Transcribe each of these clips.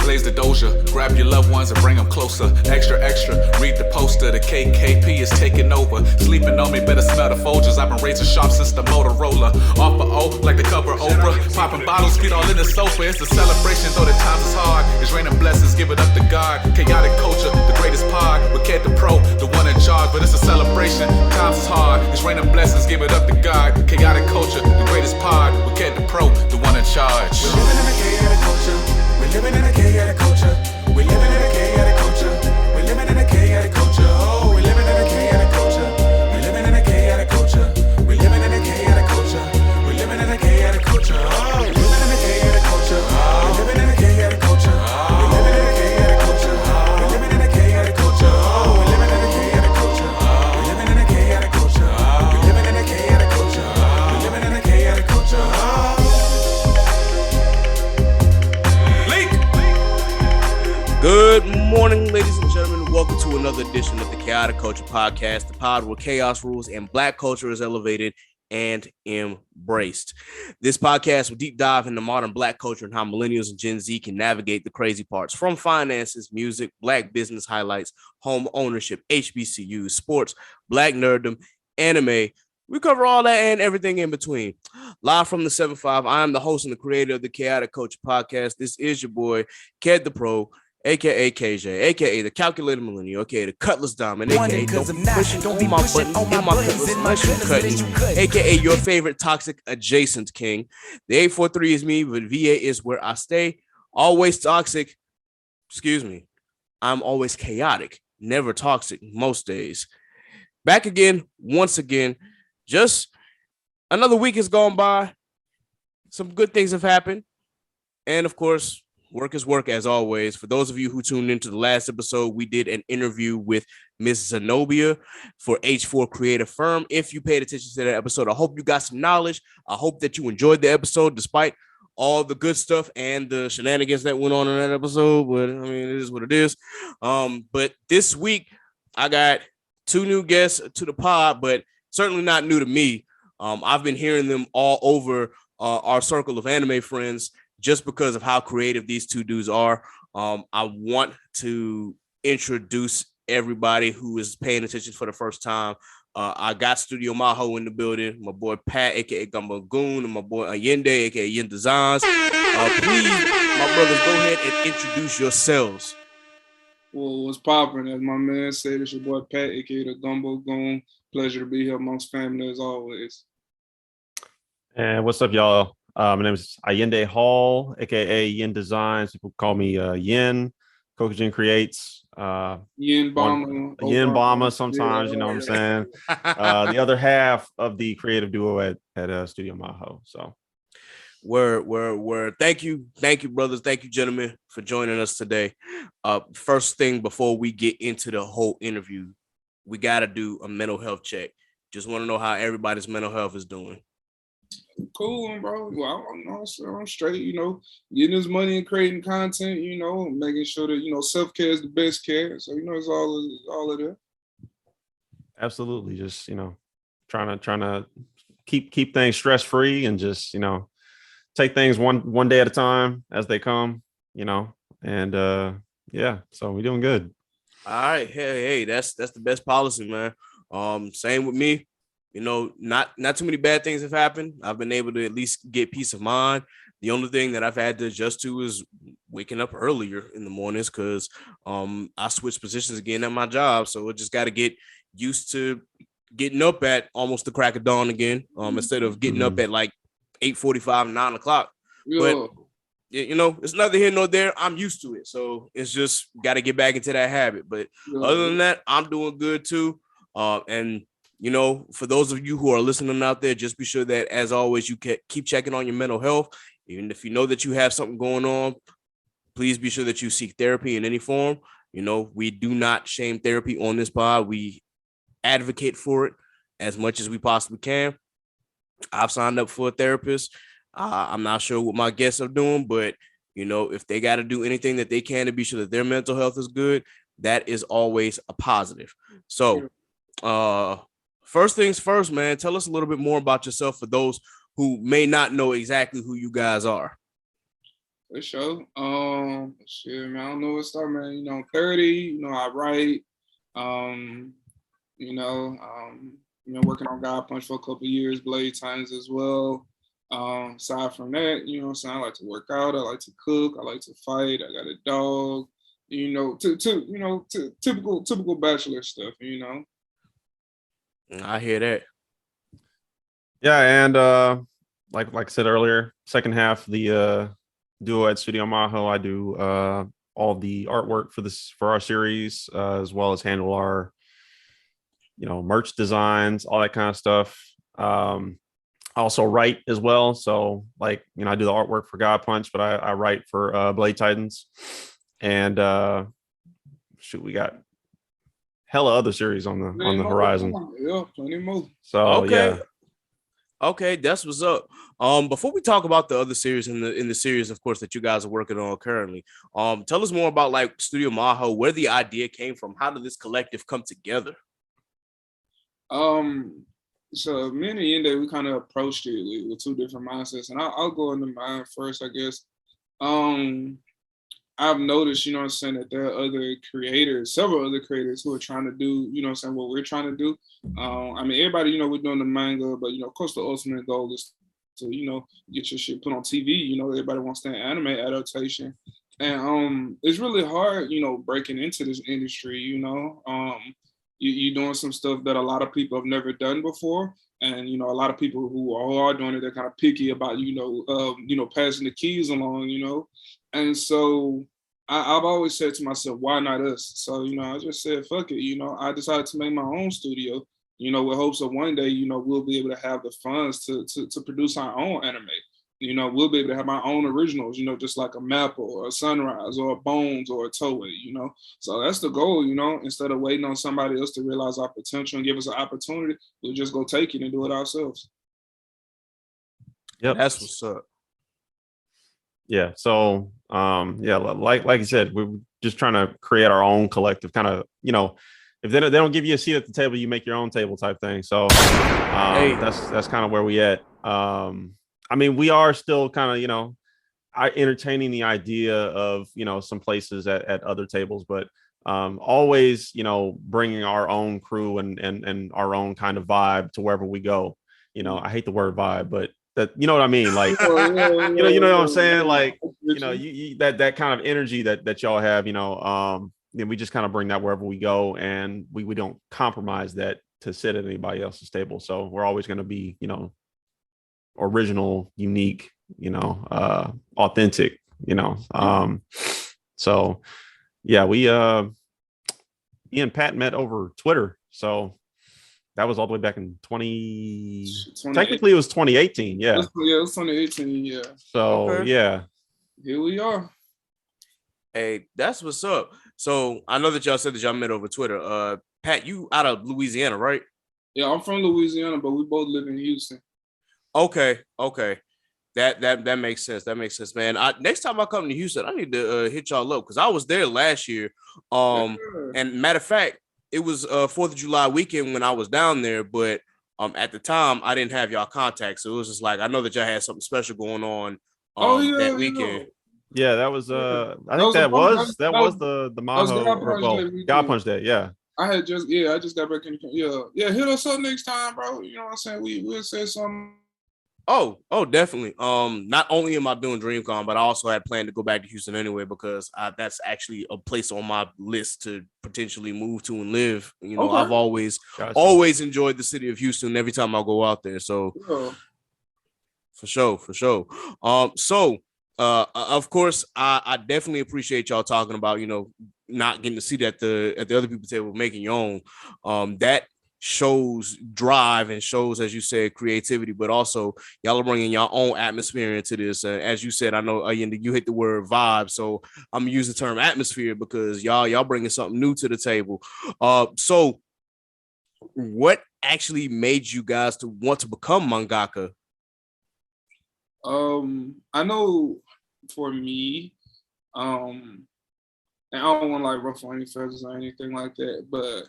Blaze the doja, grab your loved ones and bring them closer. Extra, extra, read the poster, the KKP is taking over. Sleeping on me, better smell the Folgers. I've been razor sharp since the Motorola. Off of O, like the cover of Oprah. Popping bottles, feet all in the sofa. It's a celebration, though the times is hard. It's raining blessings, give it up to God. Chaotic culture, the greatest pod. With Ked the Pro, the one in charge. But it's a celebration, times is hard. It's raining blessings, give it up to God. Chaotic culture, the greatest pod. With Ked the Pro, the one in charge. We're living in a chaotic culture. We're living in a chaotic culture. We're living in a chaotic culture. We're living in a chaotic culture. Oh, we're living in a chaotic culture. We're living in a chaotic culture. We're living in a chaotic culture. We're living in a chaotic culture. Oh, we're living in a chaotic culture. We're living in a chaotic culture. We're living in a chaotic culture. We're living in a chaotic culture. Oh, we're living in a chaotic culture. We're living in a chaotic culture. We're living in a chaotic culture. We're living in a chaotic culture. Good morning, ladies and gentlemen. Welcome to another edition of the Chaotic Culture Podcast, the pod where chaos rules and Black culture is elevated and embraced. This podcast will deep dive into modern Black culture and how millennials and Gen Z can navigate the crazy parts, from finances, music, Black business highlights, home ownership, HBCUs, sports, Black nerddom, anime. We cover all that and everything in between. Live from the 7-5, I am the host and the creator of the Chaotic Culture Podcast. This is your boy, Ked the Pro, a.k.a. KJ, a.k.a. the Calculated Millennial, a.k.a. the Cutlass Diamond, a.k.a. don't be pushing on my buttons in my cutlass unless you cut, a.k.a. your favorite toxic adjacent king. The 843 is me, but VA is where I stay. Always toxic. Excuse me. I'm always chaotic, never toxic most days. Back again, once again. Just another week has gone by. Some good things have happened. And of course, work is work as always. For those of you who tuned into the last episode, we did an interview with Miss Zenobia for H4 Creative Firm. If you paid attention to that episode, I hope you got some knowledge. I hope that you enjoyed the episode despite all the good stuff and the shenanigans that went on in that episode. But I mean, it is what it is. But this week, I got two new guests to the pod, but certainly not new to me. I've been hearing them all over our circle of anime friends just because of how creative these two dudes are. I want to introduce everybody who is paying attention for the first time. I got Studio Maho in the building, my boy Pat, aka Gumbo Goon, and my boy Ayinde, aka Ayinde Designs. Please, my brothers, go ahead and introduce yourselves. Well, what's poppin'? As my man said, it's your boy Pat, aka the Gumbo Goon. Pleasure to be here amongst family as always. And what's up, y'all? My name is Ayinde Hall, aka Yin Designs. People call me Yin. Kokujin Creates. Yin Bomber sometimes, you know what I'm saying? The other half of the creative duo at Studio Maho. So Word. Thank you, brothers. Thank you, gentlemen, for joining us today. First thing before we get into the whole interview, we got to do a mental health check. Just want to know how everybody's mental health is doing. Cool, bro. Well, I'm straight, getting this money and creating content, making sure that, self-care is the best care. So, it's all of that. Absolutely. Just, trying to keep things stress-free and just, take things one day at a time as they come, and yeah, so we're doing good. All right. Hey, that's the best policy, man. Same with me. Not too many bad things have happened. I've been able to at least get peace of mind. The only thing that I've had to adjust to is waking up earlier in the mornings because I switched positions again at my job. So I just got to get used to getting up at almost the crack of dawn again, instead of getting up at like 8:45, 9 o'clock. Yeah. But it's neither here nor there. I'm used to it. So it's just got to get back into that habit. But other than that, I'm doing good too. And for those of you who are listening out there, just be sure that, as always, you keep checking on your mental health. Even if you know that you have something going on, please be sure that you seek therapy in any form. We do not shame therapy on this pod. We advocate for it as much as we possibly can. I've signed up for a therapist. I'm not sure what my guests are doing, but, if they got to do anything that they can to be sure that their mental health is good, that is always a positive. So, first things first, man, tell us a little bit more about yourself for those who may not know exactly who you guys are. For sure. Shit, man. I don't know what to start, man. 30. I write. Um, working on God Punch for a couple years, Blade Times as well. Aside from that, I like to work out. I like to cook. I like to fight. I got a dog. Typical bachelor stuff. I hear that. Yeah, and like I said earlier, second half the duo at Studio Maho, I do all the artwork for our series, as well as handle our merch designs, all that kind of stuff. I also write as well, so I do the artwork for God Punch, but I write for Blade Titans, and we got hella other series on the horizon. Yeah, plenty more. So Okay. yeah. Okay, that's what's up. Before we talk about the other series in the series, of course, that you guys are working on currently, tell us more about Studio Maho, where the idea came from. How did this collective come together? So me and Ayinde, we kind of approached it with two different mindsets, and I'll go into mine first, I guess. I've noticed, that there are several other creators who are trying to do, what we're trying to do. Everybody, we're doing the manga, but of course the ultimate goal is to, get your shit put on TV. Everybody wants that anime adaptation. And it's really hard, breaking into this industry, you're doing some stuff that a lot of people have never done before. And a lot of people who are doing it, they're kind of picky about passing the keys along, and so I've always said to myself, why not us? So I just said, fuck it. I decided to make my own studio. With hopes of one day, we'll be able to have the funds to produce our own anime. We'll be able to have our own originals, just like a Mappa or a Sunrise or a Bones or a Toei, So that's the goal, instead of waiting on somebody else to realize our potential and give us an opportunity, we'll just go take it and do it ourselves. Yep. That's what's up. Yeah. So, like you said, we're just trying to create our own collective kind of, if they don't give you a seat at the table, you make your own table type thing. So that's kind of where we at. We are still kind of, entertaining the idea of, some places at other tables, but always, bringing our own crew and our own kind of vibe to wherever we go. I hate the word vibe, but that, you know what I mean? Like, you know what I'm saying? Like, you that kind of energy that y'all have, then we just kind of bring that wherever we go, and we don't compromise that to sit at anybody else's table. So we're always going to be, original, unique, authentic, so yeah, me and Pat met over Twitter. So that was all the way back in technically it was 2018. Yeah. Yeah, it was 2018. Yeah. So Okay. yeah. Here we are. Hey, that's what's up. So I know that y'all said that y'all met over Twitter. Pat, you out of Louisiana, right? Yeah, I'm from Louisiana, but we both live in Houston. Okay. That makes sense. That makes sense, man. Next time I come to Houston, I need to hit y'all up because I was there last year. And matter of fact, it was 4th of July weekend when I was down there, but at the time I didn't have y'all contact, so it was just like I know that y'all had something special going on that weekend. Yeah, that was I think that was the Maho God Punch Day. Yeah. I just got back in the hit us up next time, bro. You know what I'm saying? We'll say something. Oh, definitely. Not only am I doing DreamCon, but I also had planned to go back to Houston anyway because that's actually a place on my list to potentially move to and live. Okay. I've always enjoyed the city of Houston every time I go out there. So for sure. Of course, I definitely appreciate y'all talking about, not getting to see that at the other people's table, making your own. That shows drive and shows, as you said, creativity, but also y'all are bringing your own atmosphere into this. As you said, I know Ayinde, you hit the word vibe, so I'm gonna use the term atmosphere because y'all bringing something new to the table. So what actually made you guys to want to become mangaka? I know for me, and I don't want to ruffle any feathers or anything like that, but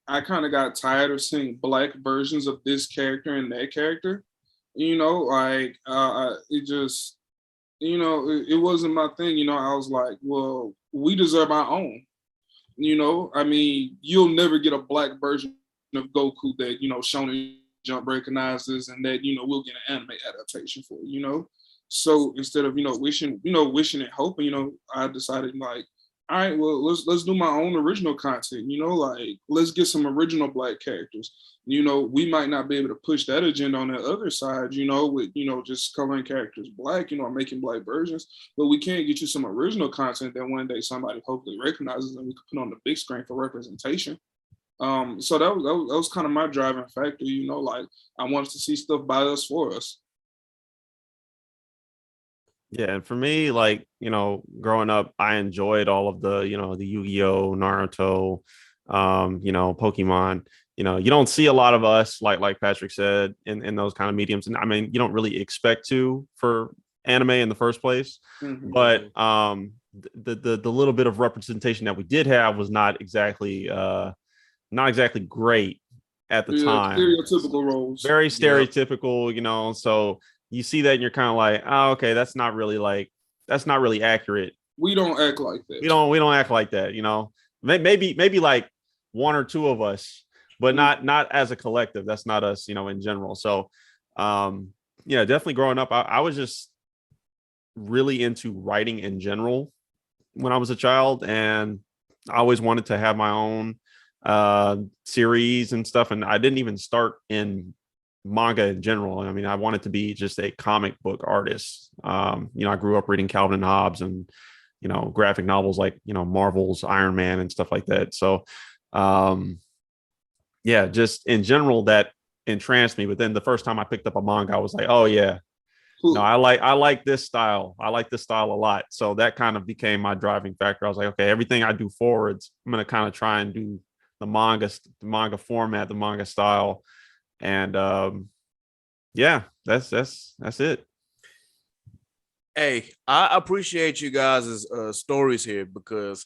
I kind of got tired of seeing Black versions of this character and that character. It just, it wasn't my thing. I was like, well, we deserve our own. I mean, you'll never get a black version of Goku that Shonen Jump recognizes, and that we'll get an anime adaptation for. So instead of wishing and hoping, I decided like, all right, well, let's do my own original content. Like let's get some original black characters. We might not be able to push that agenda on the other side, with just coloring characters black, making black versions, but we can get you some original content that one day somebody hopefully recognizes and we can put on the big screen for representation. So that was kind of my driving factor, like I wanted to see stuff by us for us. Yeah, and for me, like, growing up, I enjoyed all of the, the Yu-Gi-Oh, Naruto, Pokemon. You don't see a lot of us, like Patrick said, in those kind of mediums. And I mean, you don't really expect to for anime in the first place. Mm-hmm. But the little bit of representation that we did have was not exactly great at the time. Stereotypical roles. Very stereotypical, so you see that and you're kind of like, oh, okay, that's not really accurate. We don't act like that. We don't act like that, maybe like one or two of us, but not as a collective. That's not us, in general. So definitely growing up, I was just really into writing in general when I was a child, and I always wanted to have my own series and stuff. And I didn't even start in manga in general. I mean, I wanted to be just a comic book artist. I grew up reading Calvin and Hobbes and, graphic novels like, Marvel's Iron Man and stuff like that. So, just in general, that entranced me. But then the first time I picked up a manga, I was like, oh yeah, no, I like this style. I like this style a lot. So that kind of became my driving factor. I was like, okay, everything I do forwards, I'm going to kind of try and do the manga format, the manga style. And that's it. Hey, I appreciate you guys' stories here, because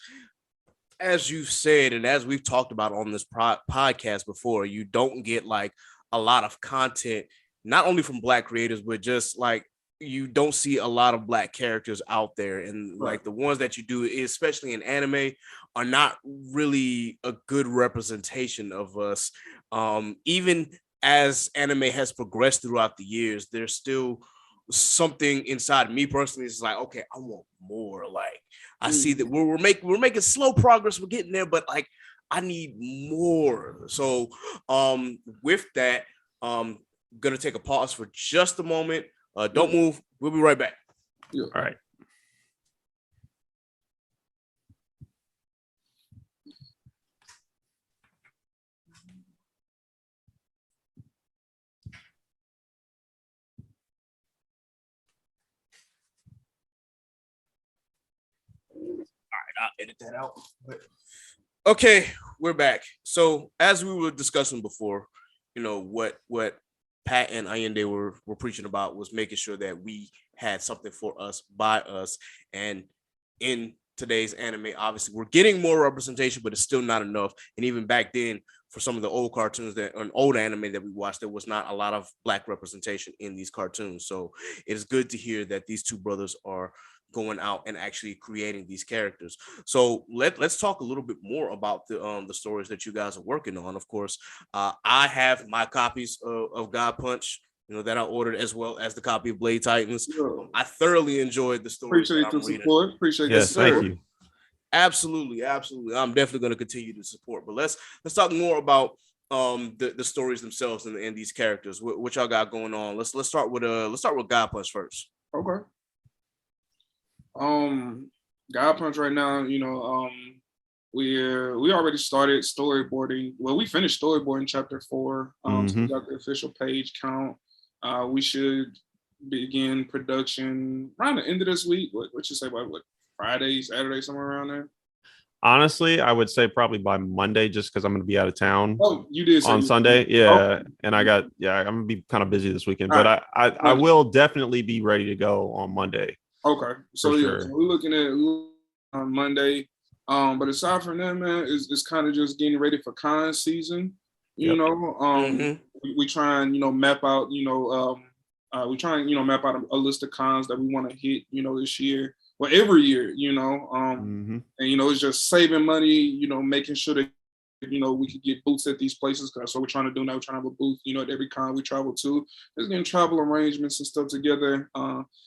as you've said, and as we've talked about on this podcast before, you don't get like a lot of content, not only from Black creators, but just like you don't see a lot of Black characters out there. And like the ones that you do, especially in anime, are not really a good representation of us. Even as anime has progressed throughout the years, there's still something inside me personally is like, okay, I want more. Like I see that we're making slow progress, we're getting there, but like I need more. So with that, gonna take a pause for just a moment. Don't move, we'll be right back. Yeah. All right. I'll edit that out. Okay, we're back. So as we were discussing before, what Pat and Ayinde were preaching about was making sure that we had something for us by us. And in today's anime, obviously we're getting more representation, but it's still not enough. And even back then, for some of the old cartoons an old anime that we watched, there was not a lot of Black representation in these cartoons. So it is good to hear that these two brothers are going out and actually creating these characters. So let's talk a little bit more about the stories that you guys are working on. Of course, I have my copies of God Punch, that I ordered, as well as the copy of Blade Titans. I thoroughly enjoyed the story. Appreciate the support. Appreciate yes, thank you. Absolutely. I'm definitely going to continue to support. But let's talk more about the stories themselves and these characters. What y'all got going on? Let's start with God Punch first. Okay. God Punch right now, we already started storyboarding. Well, we finished storyboarding chapter 4. So we got the official page count. We should begin production around the end of this week. What you say, about what, Friday, Saturday, somewhere around there? Honestly, I would say probably by Monday, just because I'm going to be out of town. Oh, you did on Sunday, yeah. Oh. And I'm going to be kind of busy this weekend, but I will definitely be ready to go on Monday. Okay, so sure. So we're looking at on Monday. But aside from that, man, it's kind of just getting ready for con season. We try and map out We're trying, map out a list of cons that we want to hit, this year or every year, Mhm. and it's just saving money, making sure that we could get booths at these places. Cause that's what we're trying to do now. We're trying to have a booth, at every con we travel to. Just getting travel arrangements and stuff together.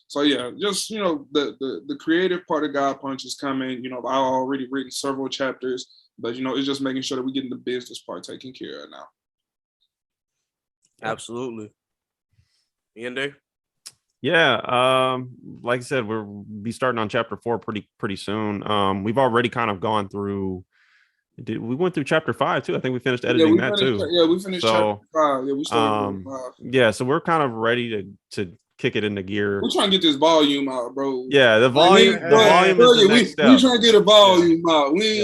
So yeah, just the creative part of God Punch is coming. I've already written several chapters, but it's just making sure that we're getting the business part taken care of now. Absolutely. Ayinde? Yeah, like I said, we'll be starting on chapter 4 pretty soon. We've already kind of gone through. We went through chapter 5 too. I think we finished editing that too. Yeah, we finished chapter 5. Yeah, we started. Yeah, so we're kind of ready to kick it into gear. We're trying to get this volume out, bro. Yeah, the volume is the next step. We trying to get a volume out. We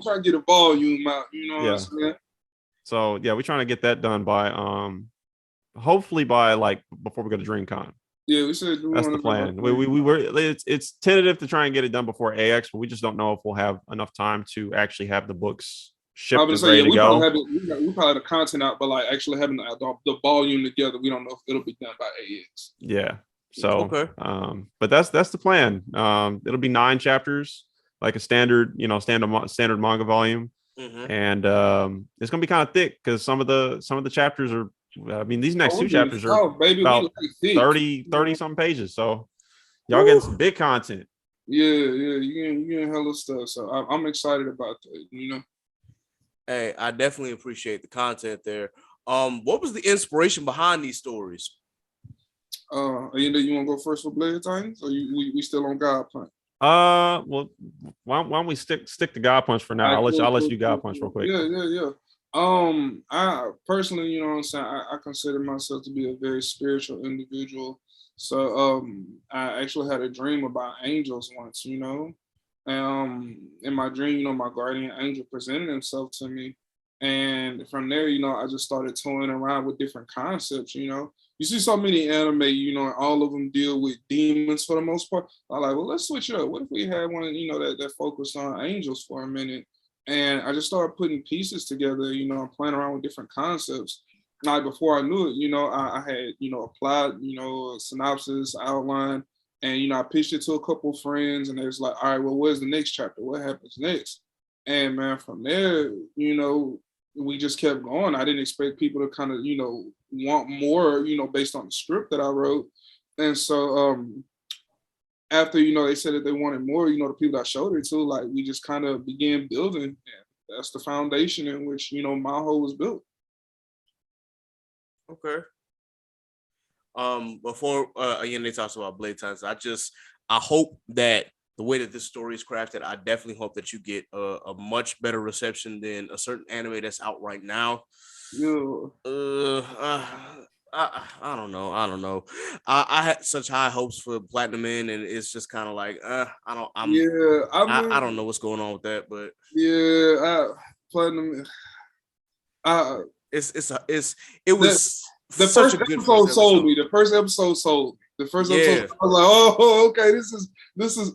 trying to get a volume out. You know what I'm saying? So yeah, we're trying to get that done by hopefully by like before we go to DreamCon. Yeah, we said that's the plan. We were it's tentative to try and get it done before AX, but we just don't know if we'll have enough time to actually have the books shipped and ready to go. We probably have the content out, but like actually having the volume together, we don't know if it'll be done by AX. Yeah. So but that's the plan. It'll be 9 chapters, like a standard manga volume. Mm-hmm. And it's gonna be kind of thick because some of the chapters are. I mean, these next 2 chapters are about 30 some pages. So y'all getting some big content. Yeah, you getting hella stuff. So I'm excited about that. Hey, I definitely appreciate the content there. What was the inspiration behind these stories? Ayinde, you want to go first for Blade Titans, or we still on God Punch? Well, why don't we stick to God Punch for now? I'll let you God Punch real quick. Yeah. I personally, what I'm saying, I consider myself to be a very spiritual individual. So I actually had a dream about angels once, and in my dream, my guardian angel presented himself to me. And from there, I just started toying around with different concepts, You see so many anime, and all of them deal with demons for the most part. I'm like, well, let's switch it up. What if we had one, that focused on angels for a minute? And I just started putting pieces together, playing around with different concepts. Like before I knew it, I had, applied, a synopsis, outline, and, I pitched it to a couple of friends, and they was like, all right, well, where's the next chapter? What happens next? And man, from there, we just kept going. I didn't expect people to kind of, want more, based on the script that I wrote. And so, after, they said that they wanted more, the people I showed it to, like, we just kind of began building. And that's the foundation in which, Maho was built. Okay. Before Ayinde talks about Blade Titans, I hope that the way that this story is crafted, I definitely hope that you get a much better reception than a certain anime that's out right now. Yeah. I don't know. I had such high hopes for Platinum Man, and it's just kind of like I don't know what's going on with that, but Platinum. It was the first episode sold me. The first episode sold me. The first episode, I was like, oh, okay, this is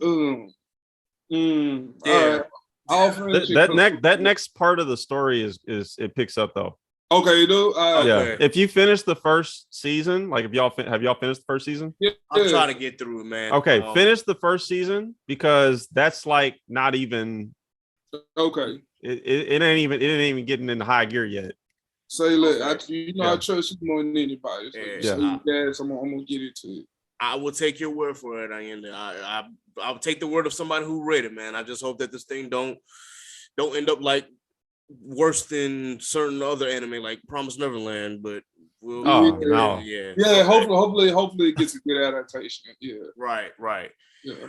yeah. All right. That next part of the story is it picks up though. Okay, dude. Yeah. If you finish the first season, like have y'all finished the first season? Yeah. I'm trying to get through it, man. Okay, finish the first season because that's like not even okay. It ain't even getting in the high gear yet. Say, look, I trust you more than anybody. So I'm gonna get it to you. I will take your word for it, Ayinde. I'll take the word of somebody who read it, man. I just hope that this thing don't end up like worse than certain other anime like Promised Neverland, but no. Hopefully it gets a good adaptation. Yeah. Right. Yeah.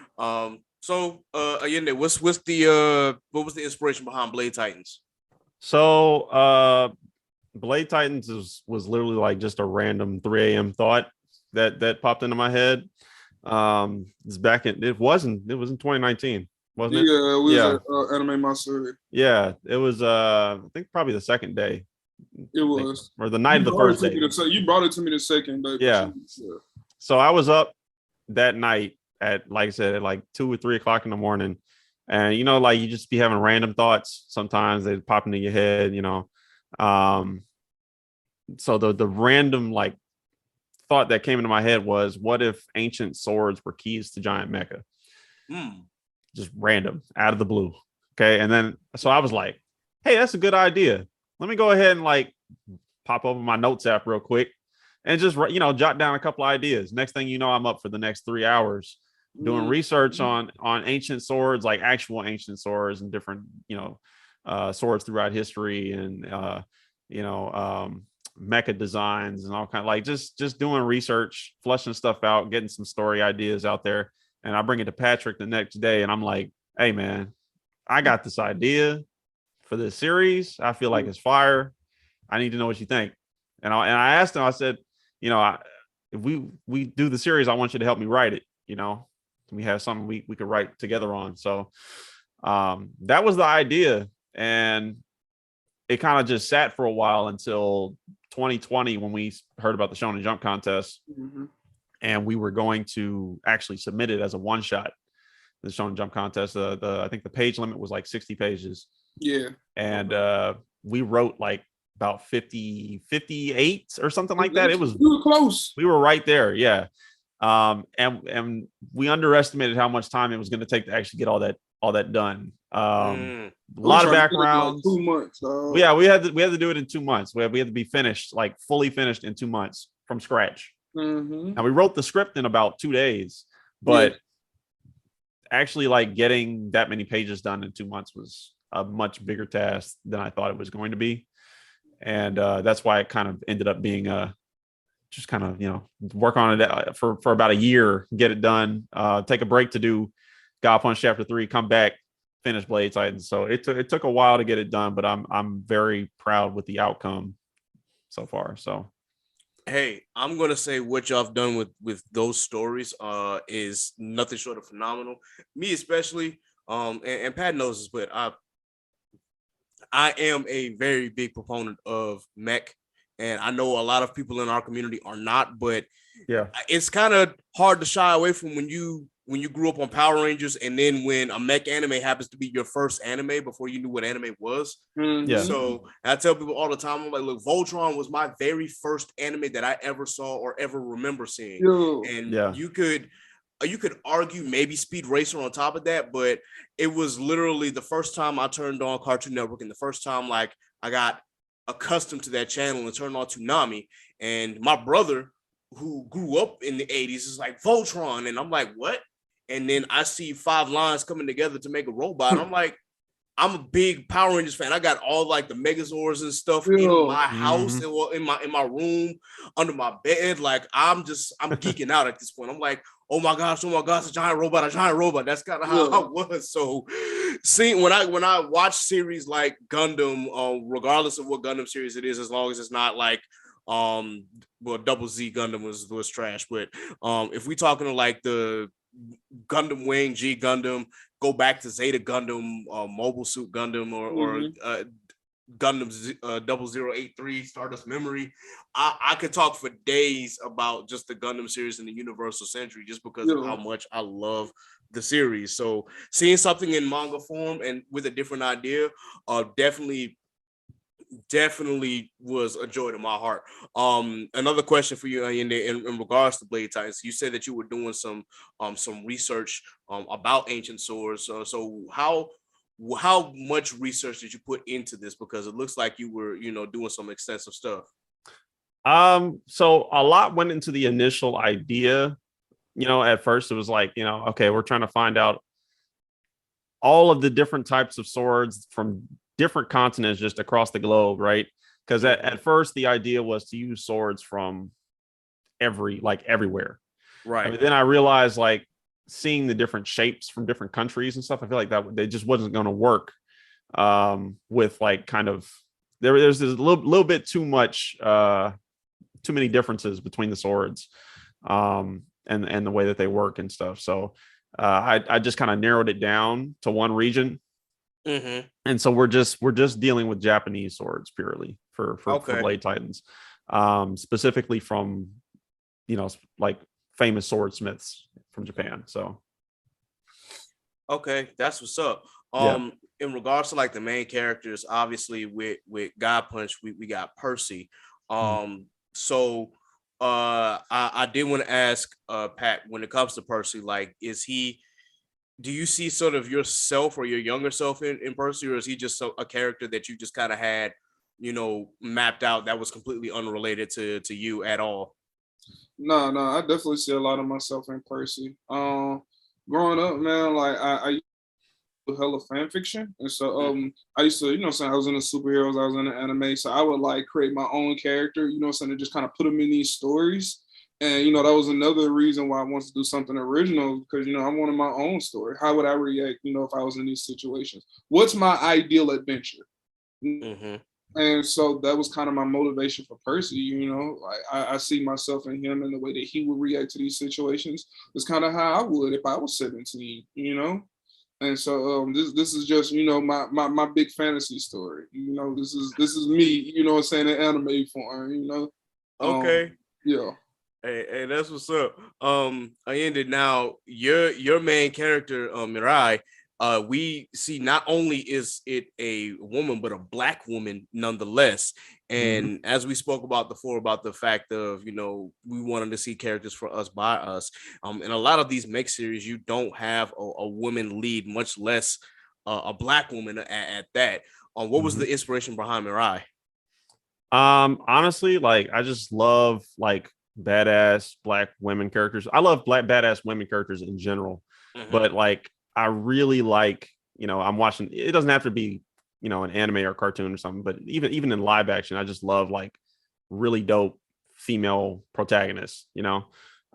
So Ayinde, what was the inspiration behind Blade Titans? So Blade Titans was literally like just a random 3 a.m. thought that popped into my head. It was in 2019. Wasn't it? Yeah, it was Anime Master. Yeah, it was I think probably the second day. It was. Or the night of the first day. You brought it to me the second day. Yeah. So I was up that night at, like I said, at like 2 or 3 o'clock in the morning. And like you just be having random thoughts. Sometimes they pop into your head, So the random like thought that came into my head was, what if ancient swords were keys to giant mecha? Just random, out of the blue. Okay. And then, so I was like, hey, that's a good idea. Let me go ahead and like pop over my notes app real quick and just, jot down a couple of ideas. Next thing you know, I'm up for the next 3 hours doing research on ancient swords, like actual ancient swords and different, swords throughout history and, mecha designs and all kind of like just doing research, flushing stuff out, getting some story ideas out there. And I bring it to Patrick the next day and I'm like, hey man, I got this idea for this series. I feel like it's fire. I need to know what you think. And I asked him, I said, if we do the series, I want you to help me write it. We have something we could write together on. So that was the idea. And it kind of just sat for a while until 2020 when we heard about the Shonen Jump contest. And we were going to actually submit it as a one shot. The Shonen Jump contest, I think the page limit was like 60 pages. Yeah. And we wrote like about 58 or something like that. It was, we were close. We were right there. Yeah. And we underestimated how much time it was going to take to actually get all that done. A lot of backgrounds. Like 2 months. Yeah, we had to do it in 2 months. We had to be finished, like fully finished in 2 months from scratch. Now we wrote the script in about 2 days, but actually like getting that many pages done in 2 months was a much bigger task than I thought it was going to be. And that's why it kind of ended up being just kind of, work on it for about a year, get it done, take a break to do God Punch Chapter 3, come back, finish Blade Titans. So it took a while to get it done, but I'm very proud with the outcome so far. So hey, I'm gonna say what y'all have done with those stories is nothing short of phenomenal. Me especially, and Pat knows this, but I am a very big proponent of mech, and I know a lot of people in our community are not, but yeah, it's kind of hard to shy away from when you grew up on Power Rangers, and then when a mech anime happens to be your first anime before you knew what anime was. Yeah. So I tell people all the time, I'm like, look, Voltron was my very first anime that I ever saw or ever remember seeing. And you could argue maybe Speed Racer on top of that, but it was literally the first time I turned on Cartoon Network and the first time like I got accustomed to that channel and turned on Toonami. And my brother, who grew up in the 80s, is like, Voltron. And I'm like, what? And then I see 5 lines coming together to make a robot. I'm like, I'm a big Power Rangers fan. I got all like the Megazords and stuff in my house, in my room, under my bed. Like I'm geeking out at this point. I'm like, oh my gosh, a giant robot. That's kind of how I was. So seeing when I watch series like Gundam, regardless of what Gundam series it is, as long as it's not like Double Z Gundam was trash. But if we talking to like the Gundam Wing, G Gundam, go back to Zeta Gundam, Mobile Suit Gundam, or Gundam 0083 Stardust Memory, I could talk for days about just the Gundam series and the Universal Century just because of how much I love the series. So seeing something in manga form and with a different idea definitely was a joy to my heart. Another question for you, Ayinde, in regards to Blade Titans. You said that you were doing some research about ancient swords. So how much research did you put into this? Because it looks like you were, doing some extensive stuff. So a lot went into the initial idea. At first it was like, okay, we're trying to find out all of the different types of swords from different continents just across the globe, right? Because at first the idea was to use swords from everywhere, right? I mean, then I realized like seeing the different shapes from different countries and stuff, I feel like that they just wasn't going to work with like kind of there's this little bit too many differences between the swords and the way that they work and stuff. So I just kind of narrowed it down to one region. And so we're just dealing with Japanese swords purely for Blade Titans, specifically from like famous swordsmiths from Japan. So okay, that's what's up. In regards to like the main characters, obviously with God Punch we got Percy. So I did want to ask Pat, when it comes to Percy, like, do you see sort of yourself or your younger self in Percy, or is he just a character that you just kind of had, mapped out that was completely unrelated to you at all? No, I definitely see a lot of myself in Percy. Growing up, man, like I used to do hella fan fiction, and so I used to, saying I was into superheroes, I was into anime, so I would like create my own character, saying, and just kind of put them in these stories. And that was another reason why I wanted to do something original, because I wanted my own story. How would I react, if I was in these situations? What's my ideal adventure? Mm-hmm. And so that was kind of my motivation for Percy. Like I see myself in him, and the way that he would react to these situations is kind of how I would if I was 17. And so this is just my big fantasy story. This is me. Saying in anime form. Okay. Yeah. Hey, that's what's up. Ayinde, now your main character, Mirai, we see not only is it a woman, but a Black woman nonetheless. And as we spoke about before, about the fact of, we wanted to see characters for us by us. In a lot of these mix series, you don't have a woman lead, much less a Black woman at that. What was the inspiration behind Mirai? Honestly, like I just love like badass Black women characters. I love badass women characters in general, but like I really like, I'm watching, it doesn't have to be, an anime or cartoon or something, but even in live action, I just love like really dope female protagonists, and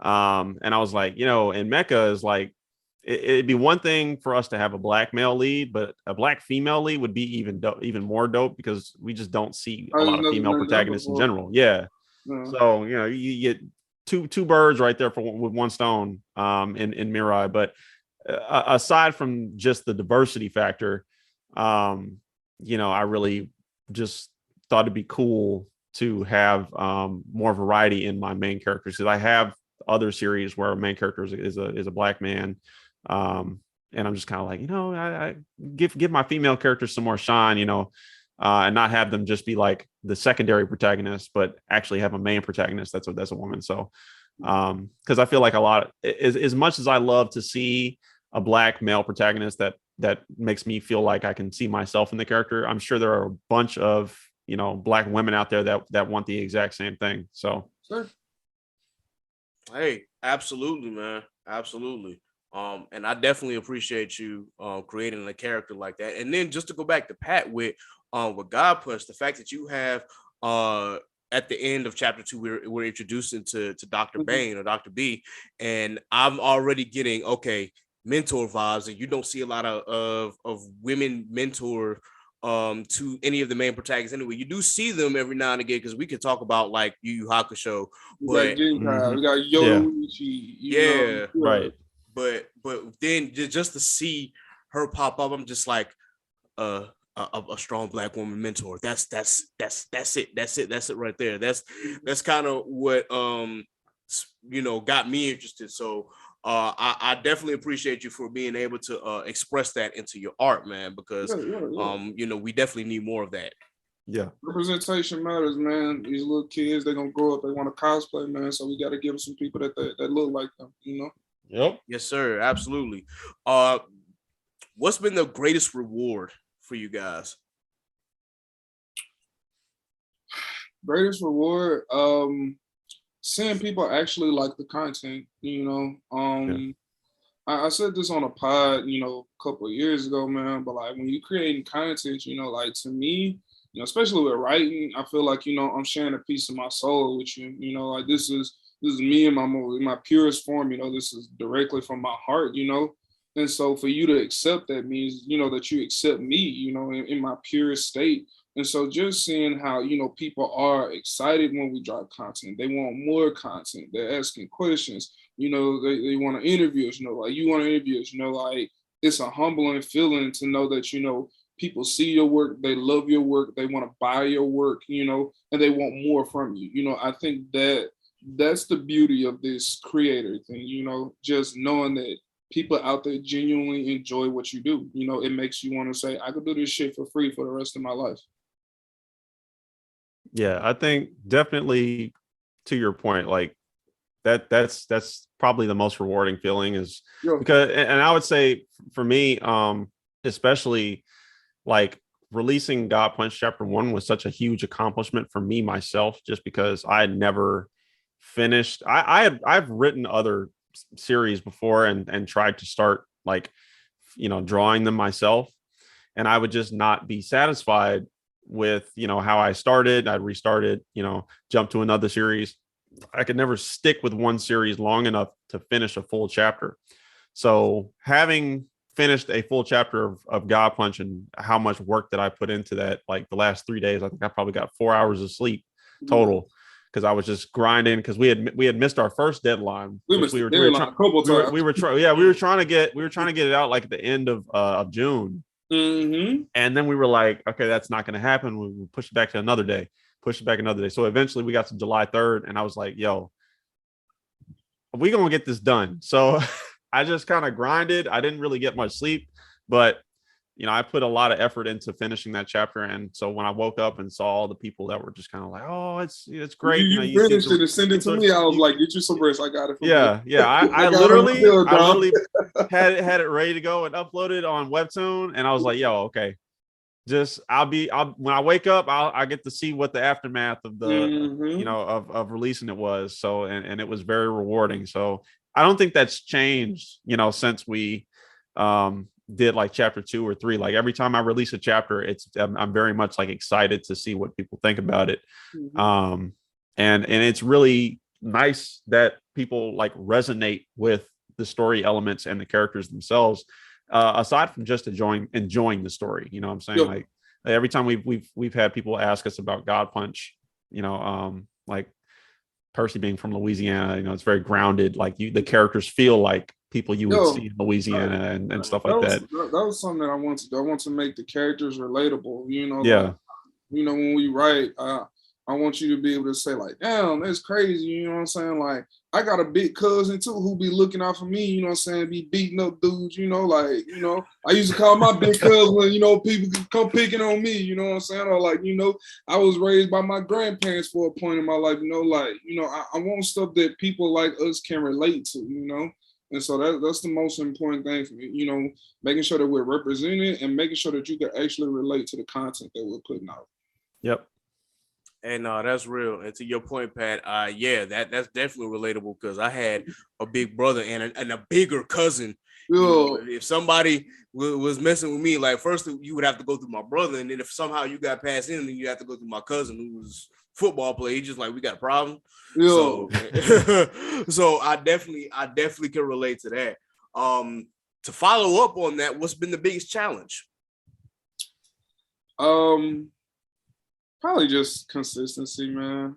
I was like, and Mecha is like, it'd be one thing for us to have a Black male lead, but a Black female lead would be even more dope, because we just don't see a lot of female protagonists in general. Yeah. So, you get two birds right there with one stone in Mirai. But aside from just the diversity factor, I really just thought it'd be cool to have more variety in my main characters, because I have other series where a main character is a Black man. And I'm just kind of like, I give my female characters some more shine, and not have them just be like the secondary protagonist, but actually have a main protagonist that's a woman. So, because I feel like as much as I love to see a Black male protagonist that makes me feel like I can see myself in the character, I'm sure there are a bunch of Black women out there that want the exact same thing. So, sure. Hey, absolutely, man, absolutely. And I definitely appreciate you creating a character like that. And then just to go back to Pat with God Punch, the fact that you have at the end of chapter 2, we're introduced into Dr. Bane or Dr. B, and I'm already getting mentor vibes, and you don't see a lot of women mentor to any of the main protagonists anyway. You do see them every now and again, because we could talk about like Yu Yu Hakusho, but we got Yoruichi, right. But then just to see her pop up, I'm just like a strong Black woman mentor. That's it right there. That's kind of what got me interested. So I definitely appreciate you for being able to express that into your art, man, because we definitely need more of that. Yeah, representation matters, man. These little kids, they're gonna grow up, they want to cosplay, man. So we got to give them some people that look like them, Yep. Yes, sir. Absolutely. What's been the greatest reward for you guys? Greatest reward, seeing people actually like the content. I said this on a pod, a couple of years ago, man. But like when you creating content, like to me, especially with writing, I feel like I'm sharing a piece of my soul with you. Like this is me in my purest form. This is directly from my heart. And so for you to accept that means that you accept me. In my purest state. And so just seeing how people are excited when we drop content, they want more content. They're asking questions. They want to interview us. Like you want to interview us. Like it's a humbling feeling to know that people see your work, they love your work, they want to buy your work. And they want more from you. I think that's the beauty of this creator thing. Just knowing that people out there genuinely enjoy what you do. It makes you want to say, I could do this shit for free for the rest of my life. Yeah, I think definitely to your point, like that's probably the most rewarding feeling is Yeah. because, and I would say for me, especially like releasing God Punch Chapter 1 was such a huge accomplishment for me myself, just because I had never finished. I've written other series before and tried to start like, drawing them myself, and I would just not be satisfied with, how I started. I'd restart it, jump to another series. I could never stick with one series long enough to finish a full chapter. So having finished a full chapter of God Punch, and how much work that I put into that, like the last 3 days, I think I probably got 4 hours of sleep total, because I was just grinding, because we had missed our first deadline. We missed the deadline a couple times. We were trying to get it out like at the end of June. Mm-hmm. And then we were like, okay, that's not going to happen. We pushed it back to another day. So eventually we got to July 3rd, and I was like, yo, we going to get this done. So I just kind of grinded. I didn't really get much sleep, but I put a lot of effort into finishing that chapter. And so when I woke up and saw all the people that were just kind of like, oh, it's great. You finished it and sent it to me. I was like, get you some rest. I got it. Yeah. I literally had it ready to go and uploaded on Webtoon. And I was like, yo, okay. When I wake up, I get to see what the aftermath of the, of releasing it was. So, and it was very rewarding. So I don't think that's changed, since we, did like chapter 2 or 3. Like every time I release a chapter, I'm very much like excited to see what people think about it. And it's really nice that people like resonate with the story elements and the characters themselves, aside from just enjoying the story. You know what I'm saying? Yep. Like every time we've had people ask us about God Punch, like Percy being from Louisiana, it's very grounded. Like the characters feel like people you would see in Louisiana and stuff like that. That was something that I want to do. I want to make the characters relatable. Yeah. Like, when we write, I want you to be able to say like, damn, that's crazy. You know what I'm saying? Like, I got a big cousin too who be looking out for me. You know what I'm saying? Be beating up dudes. I used to call my big cousin when people could come picking on me. You know what I'm saying? Or like, I was raised by my grandparents for a point in my life. I want stuff that people like us can relate to. And so that's the most important thing for me, making sure that we're represented and making sure that you can actually relate to the content that we're putting out. Yep. And that's real. And to your point, Pat, that's definitely relatable, because I had a big brother and a bigger cousin. If somebody was messing with me, like first you would have to go through my brother, and then if somehow you got past him, then you have to go through my cousin who was football player. He's just like, we got a problem. So I definitely can relate to that. To follow up on that, what's been the biggest challenge? Probably just consistency, man.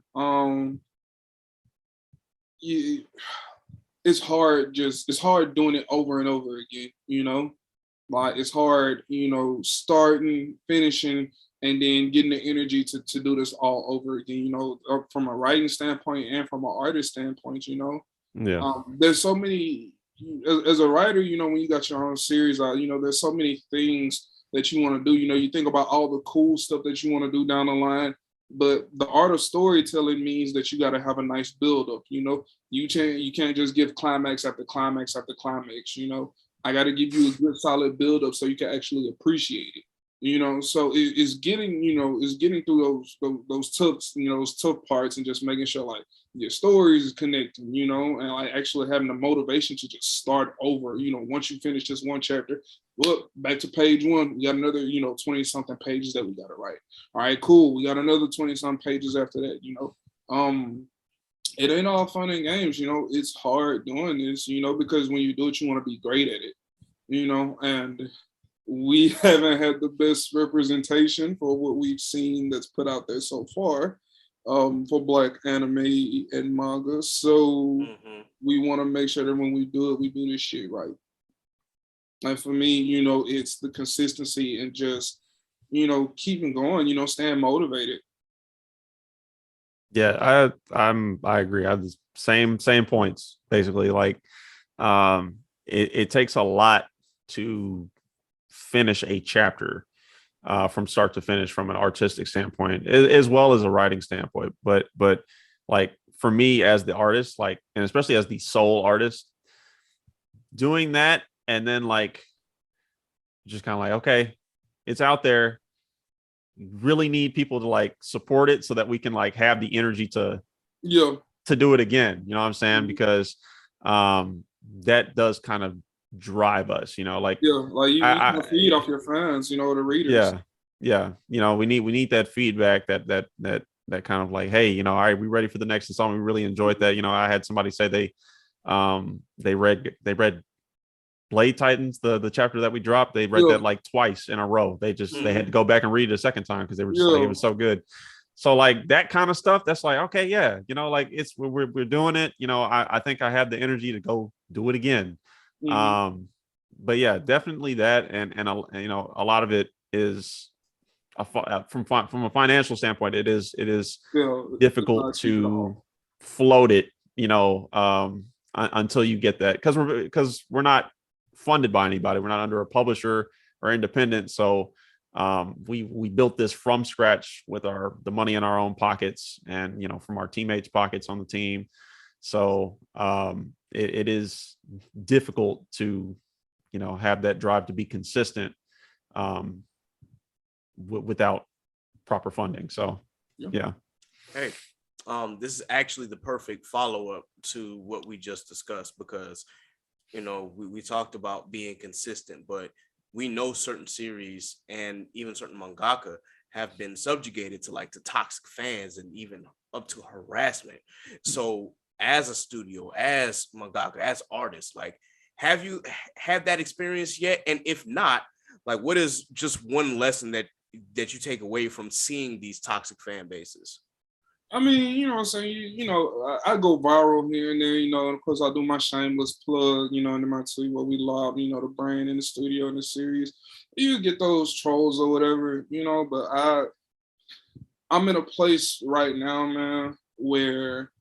It's hard doing it over and over again, like it's hard, starting, finishing, and then getting the energy to do this all over again, from a writing standpoint and from an artist standpoint, Yeah. There's so many, as a writer, when you got your own series out, there's so many things that you want to do. You think about all the cool stuff that you want to do down the line, but the art of storytelling means that you got to have a nice build up. You can't just give climax after climax after climax. I got to give you a good solid build up so you can actually appreciate it. So it's getting through those tough parts, and just making sure like your stories is connecting, and like actually having the motivation to just start over. Once you finish this one chapter, look back to page 1, we got another 20 something pages that we got to write. All right, cool, we got another 20 some pages after that. It ain't all fun and games. It's hard doing this, because when you do it, you want to be great at it, and we haven't had the best representation for what we've seen that's put out there so far, for Black anime and manga. So we want to make sure that when we do it, we do this shit right. And for me, it's the consistency and just, keeping going, staying motivated. Yeah, I agree. I have the same points basically. Like, it takes a lot to finish a chapter, from start to finish, from an artistic standpoint as well as a writing standpoint. But like for me as the artist, like, and especially as the sole artist, doing that and then like just kind of like, okay, it's out there. Really need people to like support it so that we can like have the energy to do it again. You know what I'm saying? Because that does kind of drive us, like like you can feed off your fans, the readers. Yeah. We need that feedback, that kind of like, hey, all right, we ready for the next installment. We really enjoyed that. I had somebody say they read Blade Titans, the chapter that we dropped. They read that like twice in a row. They had to go back and read it a second time because they were just like, it was so good. So like that kind of stuff, that's like, okay, yeah, like it's we're doing it. I think I have the energy to go do it again. But yeah, definitely that, and a lot of it is from a financial standpoint, it is difficult to float it, until you get that, because we're not funded by anybody. We're not under a publisher or independent. So we built this from scratch with the money in our own pockets and, from our teammates' pockets on the team. So it is difficult to, have that drive to be consistent without proper funding. So, yeah. Hey, this is actually the perfect follow-up to what we just discussed, because we talked about being consistent, but we know certain series and even certain mangaka have been subjugated to like the toxic fans and even up to harassment. So as a studio, as mangaka, as artists, like, have you had that experience yet? And if not, like, what is just one lesson that you take away from seeing these toxic fan bases? I mean, you know what I'm saying? I go viral here and there, of course I do my shameless plug, in my tweet where we lob, the brain in the studio in the series. You get those trolls or whatever, but I'm in a place right now, man, where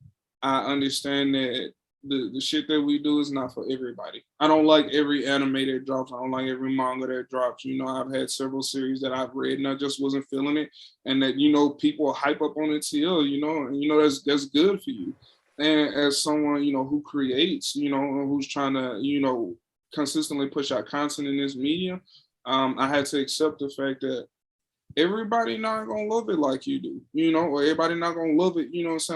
I understand that the shit that we do is not for everybody. I don't like every anime that drops. I don't like every manga that drops. I've had several series that I've read and I just wasn't feeling it. And that, people hype up on it till, and that's good for you. And as someone, who creates, who's trying to, consistently push out content in this medium, I had to accept the fact that everybody not gonna love it like you do, or everybody not gonna love it,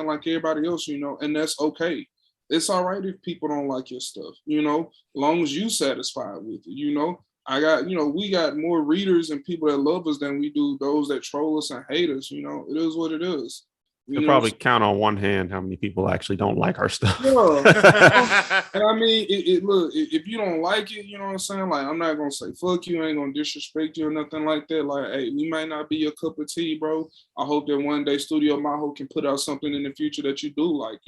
like everybody else, and that's okay. It's all right if people don't like your stuff, as long as you satisfied with it, I got, we got more readers and people that love us than we do those that troll us and hate us, it is what it is. You can probably count on one hand how many people actually don't like our stuff. Yeah. And I mean, look, if you don't like it, you know what I'm saying? Like, I'm not going to say fuck you, I ain't going to disrespect you or nothing like that. Like, hey, we might not be your cup of tea, bro. I hope that one day Studio Maho can put out something in the future that you do like,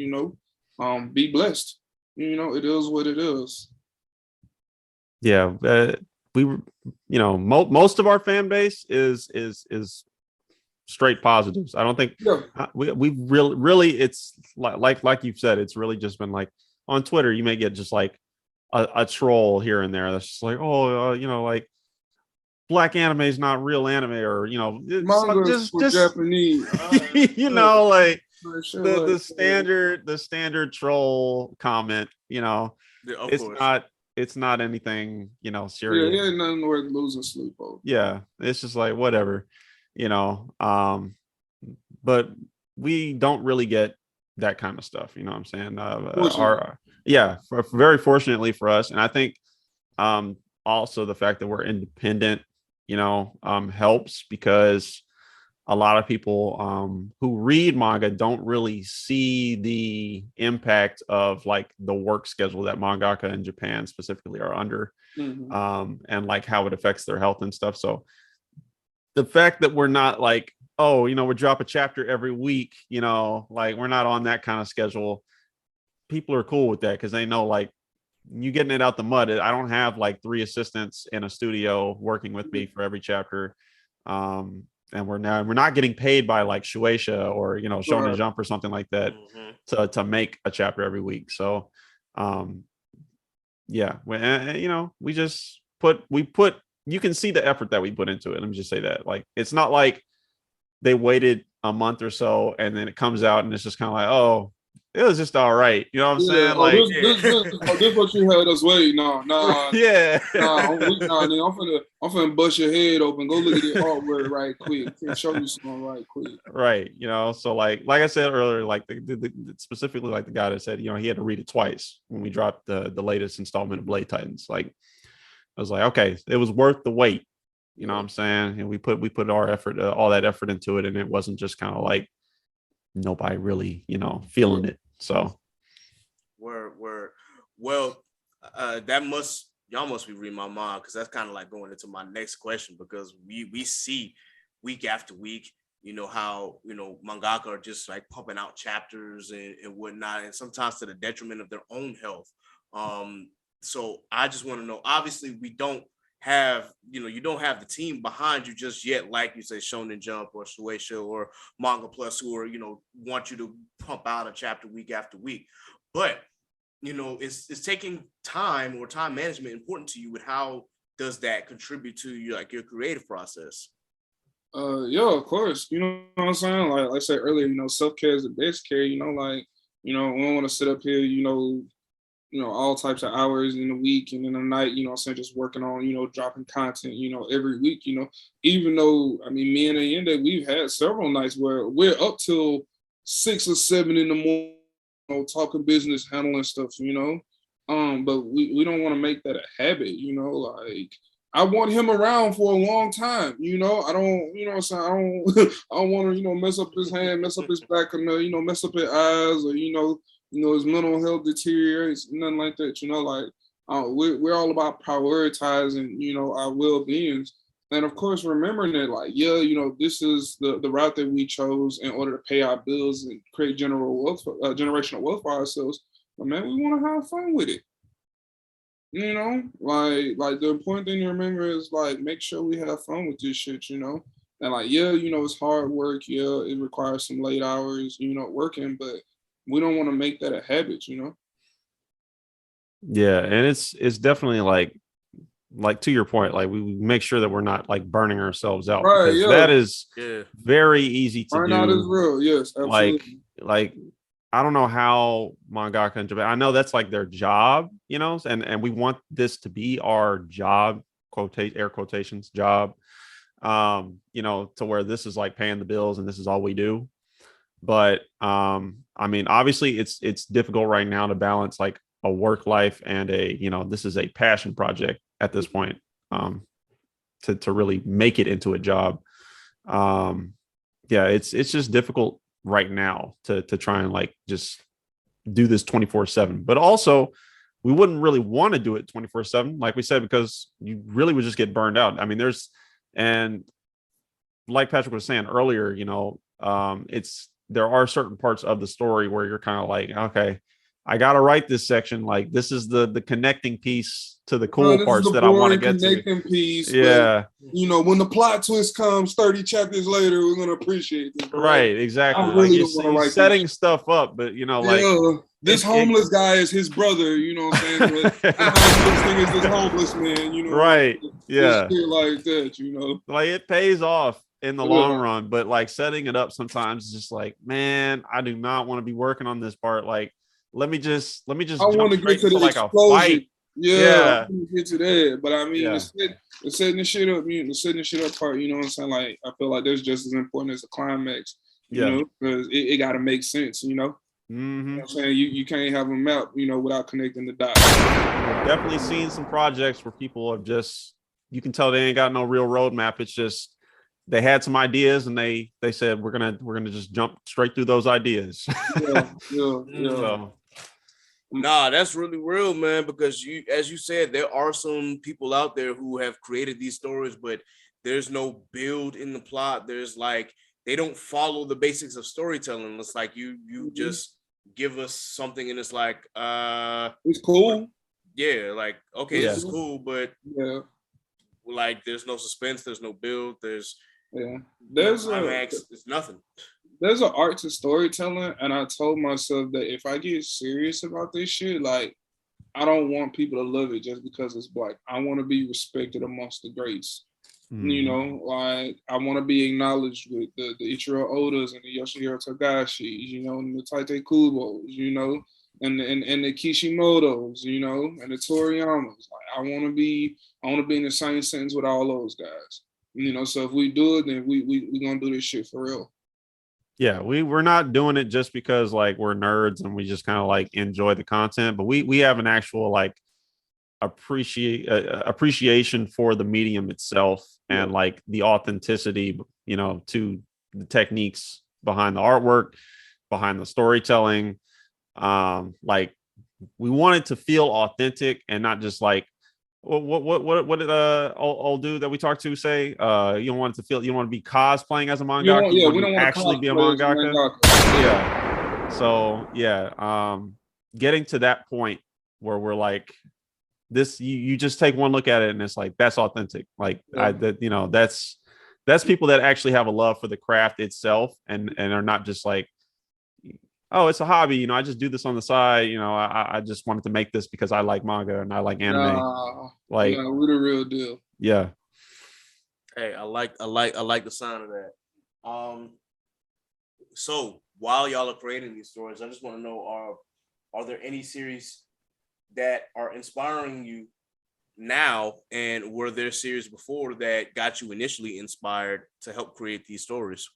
be blessed. It is what it is. Yeah. We, most of our fan base is straight positives. I don't think we really it's like you've said, it's really just been like on Twitter, you may get just like a troll here and there that's just like, like black anime is not real anime, or just Japanese. Like the standard troll comment. It's not anything serious. Yeah, nothing worth losing sleep over. Yeah, it's just like whatever. But we don't really get that kind of stuff, you know what I'm saying? Very fortunately for us. And I think also the fact that we're independent, helps, because a lot of people who read manga don't really see the impact of like the work schedule that mangaka in Japan specifically are under, and like how it affects their health and stuff. So the fact that we're not like, we drop a chapter every week, like we're not on that kind of schedule. People are cool with that because they know, like, you getting it out the mud. I don't have like 3 assistants in a studio working with me for every chapter. And we're not getting paid by like Shueisha or, Shonen Jump or something like that to make a chapter every week. So, we just put you can see the effort that we put into it. Let me just say that. Like, it's not like they waited a month or so and then it comes out and it's just kind of like, it was just all right. You know what I'm saying? Oh, Like, this what you had us wait. No, yeah. nigga, I'm finna bust your head open. Go look at the artwork right quick. Can show you something right quick. Right. You know, so like I said earlier, like specifically like the guy that said, you know, he had to read it twice when we dropped the latest installment of Blade Titans. Like, I was like, okay, it was worth the wait. You know what I'm saying? And we put our effort, all that effort into it, and it wasn't just kind of like nobody really, you know, feeling it. So, well, y'all must be reading my mind, because that's kind of like going into my next question, because we see week after week, you know, how, you know, mangaka are just like pumping out chapters and whatnot, and sometimes to the detriment of their own health. So I just want to know, obviously we don't have, you know, you don't have the team behind you just yet, like you say, Shonen Jump or Shueisha or Manga Plus, who are, you know, want you to pump out a chapter week after week. But, you know, it's taking time, or time management, important to you, and how does that contribute to you, like your creative process? Yeah, of course. You know what I'm saying? Like I said earlier, you know, self-care is the best care, you know, like, you know, we don't want to sit up here, you know, all types of hours in the week and in the night, you know what I'm saying, just working on, you know, dropping content, you know, every week, you know, even though, I mean, me and Ayinde, we've had several nights where we're up till 6 or 7 in the morning, you know, talking business, handling stuff, you know, but we don't want to make that a habit, you know, like, I want him around for a long time, you know. I don't, you know what I'm saying, I don't want to, you know, mess up his hand, mess up his back, and you know, mess up his eyes, or you know, his mental health deteriorates, nothing like that, you know, like we're all about prioritizing, you know, our well-beings. And of course, remembering that, like, yeah, you know, this is the route that we chose in order to pay our bills and create generational wealth for ourselves. But man, we want to have fun with it. You know, like the important thing to remember is, like, make sure we have fun with this shit, you know. And like, yeah, you know, it's hard work, yeah, it requires some late hours, you know, working, but we don't want to make that a habit, you know. yeah, and it's definitely like to your point, like we make sure that we're not like burning ourselves out, Right, because yeah. that is very easy to Burnout is do. real, yes, absolutely. Like I don't know how mangaka in Japan, I know that's like their job, you know, and we want this to be our job, air quotations, job, you know, to where this is like paying the bills and this is all we do. But I mean, obviously it's difficult right now to balance like a work life and a, you know, this is a passion project at this point, to really make it into a job. Yeah, it's just difficult right now to try and like just do this 24/7. But also, we wouldn't really want to do it 24/7, like we said, because you really would just get burned out. I mean, and like Patrick was saying earlier, you know, there are certain parts of the story where you're kind of like, okay, I got to write this section. Like, this is the connecting piece to the cool parts that I want to get connecting to. piece. Yeah. But, you know, when the plot twist comes 30 chapters later, we're going to appreciate this. Right. Exactly. I really like he's setting stuff up, but, you know, like, this homeless guy is his brother, you know what I'm saying? But this thing is this homeless man, you know. Right. Yeah. Like that, you know. Like, it pays off in the long run, but like setting it up sometimes is just like, man, I do not want to be working on this part. Like, let me just I want to get to the like explosion. a fight. Yeah. I want to get to that. But I mean, Yeah. the setting the shit up, the setting the shit up part, you know what I'm saying? Like, I feel like that's just as important as the climax, you know, because it got to make sense, you know. Mm-hmm. You know what I'm saying? You can't have a map, you know, without connecting the dots. I've definitely seen some projects where people have just, you can tell they ain't got no real roadmap. It's just, they had some ideas and they said, we're gonna just jump straight through those ideas. Yeah. So, nah, that's really real, man, because as you said, there are some people out there who have created these stories, but there's no build in the plot. There's like, they don't follow the basics of storytelling. It's like you just give us something and it's like, it's cool. Yeah, like, okay, this is cool, but like, there's no suspense, there's no build, there's climax, it's nothing. There's an art to storytelling, and I told myself that if I get serious about this shit, like, I don't want people to love it just because it's black. I want to be respected amongst the greats. You know, like I want to be acknowledged with the Ichiro Odas and the Yoshihiro Togashis, you know, and the Taite Kubos, you know, and the Kishimotos, you know, and the Toriyamas. Like I want to be in the same sentence with all those guys. You know, so if we do it, then we gonna do this shit for real. Yeah, we're not doing it just because like we're nerds and we just kind of like enjoy the content, but we have an actual like appreciation for the medium itself and like the authenticity, you know, to the techniques behind the artwork, behind the storytelling. Like we want it to feel authentic and not just like what did old dude that we talked to say? You don't want it to feel, you don't want to be cosplaying as a mangaka. We don't want to actually be a mangaka. Yeah. So yeah, getting to that point where we're like, this, you just take one look at it and it's like that's authentic. Like you know, that's people that actually have a love for the craft itself and are not just like, oh, it's a hobby, you know, I just do this on the side, you know, I just wanted to make this because I like manga and I like anime. Like we're the real deal. Yeah. Hey, I like the sound of that. So while y'all are creating these stories, I just want to know, are there any series that are inspiring you now, and were there series before that got you initially inspired to help create these stories?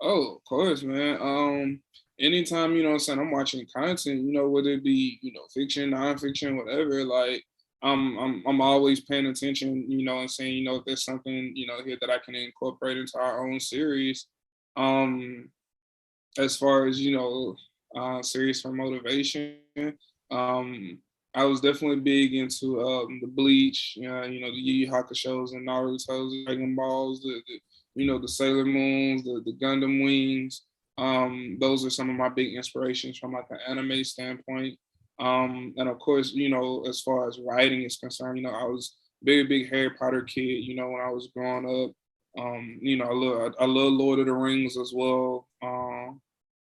Oh, of course, man. Anytime, you know what I'm saying, I'm watching content, you know, whether it be, you know, fiction, nonfiction, whatever, like I'm always paying attention, you know what I'm saying, you know, if there's something, you know, here that I can incorporate into our own series. As far as, you know, series for motivation, I was definitely big into the Bleach, you know, the Yu Yu Hakusho's and Naruto's, Dragon Balls, the you know, the Sailor Moons, the Gundam Wings. Those are some of my big inspirations from like an anime standpoint. And of course, you know, as far as writing is concerned, you know, I was a big Harry Potter kid, you know, when I was growing up. You know, I love Lord of the Rings as well.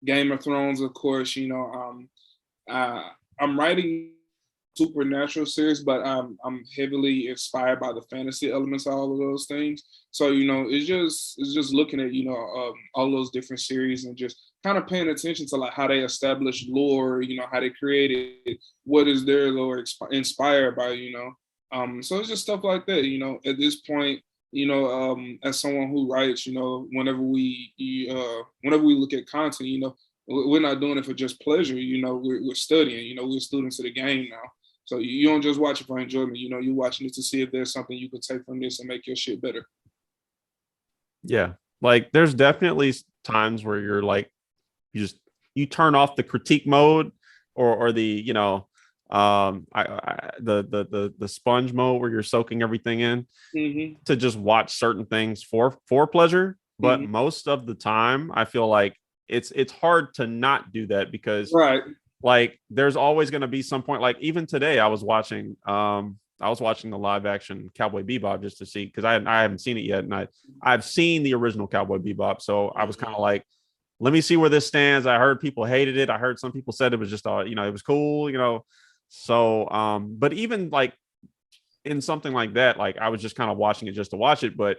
Game of Thrones, of course, you know, I'm writing supernatural series, but I'm heavily inspired by the fantasy elements of all of those things. So you know, it's just looking at, you know, all those different series and just kind of paying attention to like how they establish lore, you know, how they create it, what is their lore inspired by, you know. So it's just stuff like that, you know. At this point, you know, as someone who writes, you know, whenever we look at content, you know, we're not doing it for just pleasure, you know, we're studying, you know, we're students of the game now. So you don't just watch it for enjoyment, you know, you're watching it to see if there's something you could take from this and make your shit better. Yeah. Like there's definitely times where you're like, you turn off the critique mode or the, you know, the sponge mode where you're soaking everything in to just watch certain things for pleasure. But most of the time I feel like it's hard to not do that because like there's always going to be some point, like even today I was watching the live action Cowboy Bebop just to see, because I haven't seen it yet, and I've seen the original Cowboy Bebop, so I was kind of like, let me see where this stands. I heard people hated it. I heard some people said it was just you know, it was cool, you know. So but even like in something like that, like I was just kind of watching it just to watch it, but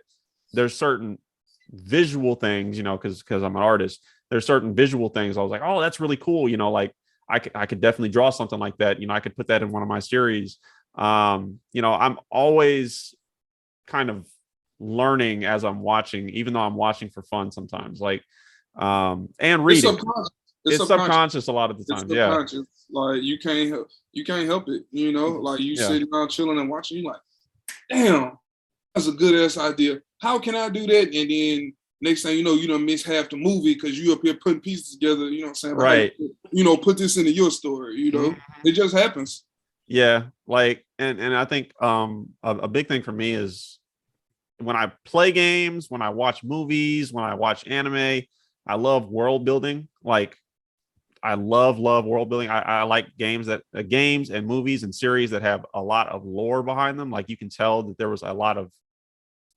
there's certain visual things, you know, because I'm an artist, there's certain visual things I was like, oh, that's really cool, you know, like I could definitely draw something like that, you know, I could put that in one of my series. You know, I'm always kind of learning as I'm watching, even though I'm watching for fun sometimes, like and reading. It's subconscious a lot of the time. Yeah, like you can't help it, you know, like you sitting around chilling and watching, you like, damn, that's a good ass idea, how can I do that? And then next thing you know, you done miss half the movie because you up here putting pieces together, you know what I'm saying? Right. You know, put this into your story, you know, it just happens. Yeah. Like, and I think a big thing for me is when I play games, when I watch movies, when I watch anime, I love world building. Like I love world building. I like games and movies and series that have a lot of lore behind them. Like you can tell that there was a lot of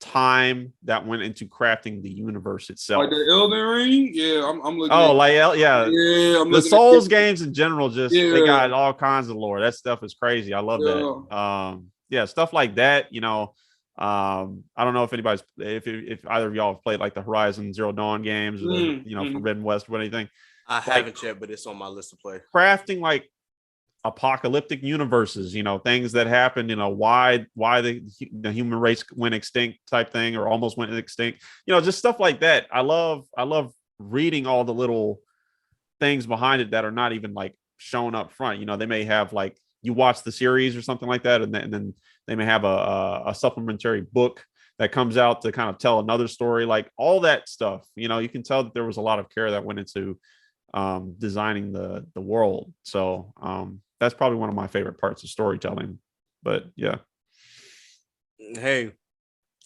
time that went into crafting the universe itself. Like the Elden Ring, yeah, I'm looking. Oh, like yeah, I'm the Souls games in general, just they got all kinds of lore. That stuff is crazy. I love that. Yeah, stuff like that. You know, I don't know if anybody's if either of y'all have played like the Horizon Zero Dawn games or the Forbidden West or anything. I haven't yet, but it's on my list to play. Crafting like apocalyptic universes, things that happened, why the human race went extinct type thing or almost went extinct, just stuff like that. I love reading all the little things behind it that are not even like shown up front. They may have like you watch the series or something like that, and then they may have a supplementary book that comes out to kind of tell another story, like all that stuff. You can tell that there was a lot of care that went into designing the world. So that's probably one of my favorite parts of storytelling. But yeah. Hey,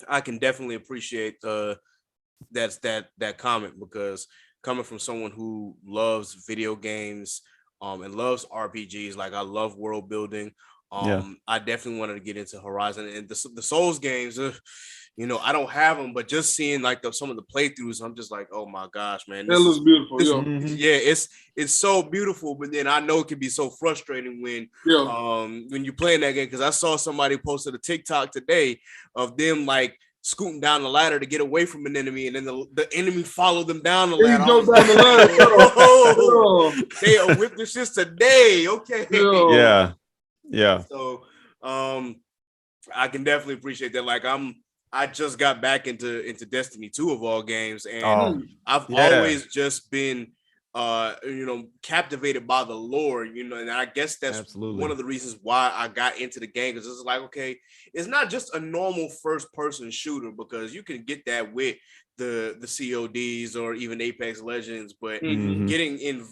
I can definitely appreciate that comment, because coming from someone who loves video games and loves RPGs, like I love world building. I definitely wanted to get into Horizon and the Souls games. I don't have them, but just seeing like some of the playthroughs, I'm just like, oh my gosh, man, That looks beautiful. It's so beautiful. But then I know it can be so frustrating when you're playing that game, because I saw somebody posted a TikTok today of them like scooting down the ladder to get away from an enemy, and then the enemy followed them down the ladder. He goes down the ladder. They are with this just today. Okay. Yeah. So I can definitely appreciate that. Like I just got back into Destiny 2 of all games, and I've always just been captivated by the lore, and I guess that's one of the reasons why I got into the game, because it's like, okay, it's not just a normal first person shooter, because you can get that with the CODs or even Apex Legends, but getting in,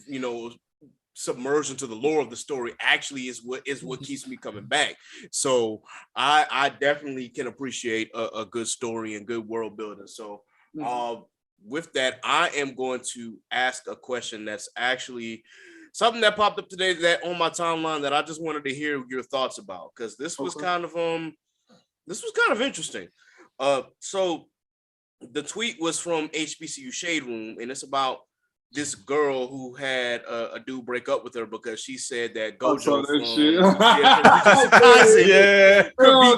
submerged into the lore of the story actually is what keeps me coming back. So I definitely can appreciate a good story and good world building. So with that, I am going to ask a question that's actually something that popped up today that on my timeline that I just wanted to hear your thoughts about, because this was kind of interesting. So the tweet was from HBCU Shade Room, and it's about this girl who had a dude break up with her because she said that Gojo from could beat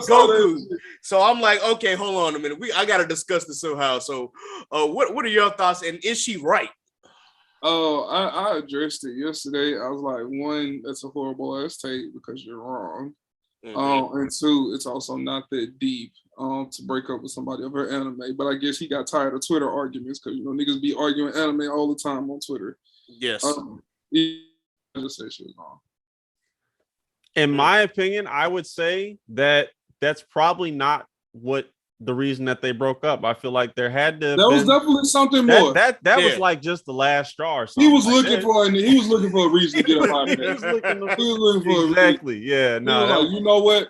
Goku. So I'm like, okay, hold on a minute. I gotta discuss this somehow. So what are your thoughts, and is she right? Oh, I addressed it yesterday. I was like, one, that's a horrible ass take because you're wrong. And two, it's also not that deep to break up with somebody of her anime. But I guess he got tired of Twitter arguments, because niggas be arguing anime all the time on Twitter. Yes. I just say she was wrong. In my opinion, I would say that that's probably not what the reason that they broke up. I feel like there had to. There was definitely something more. That was like just the last straw or something. He was looking for a reason to get up out of there. He was looking for exactly. Yeah. No. You know what?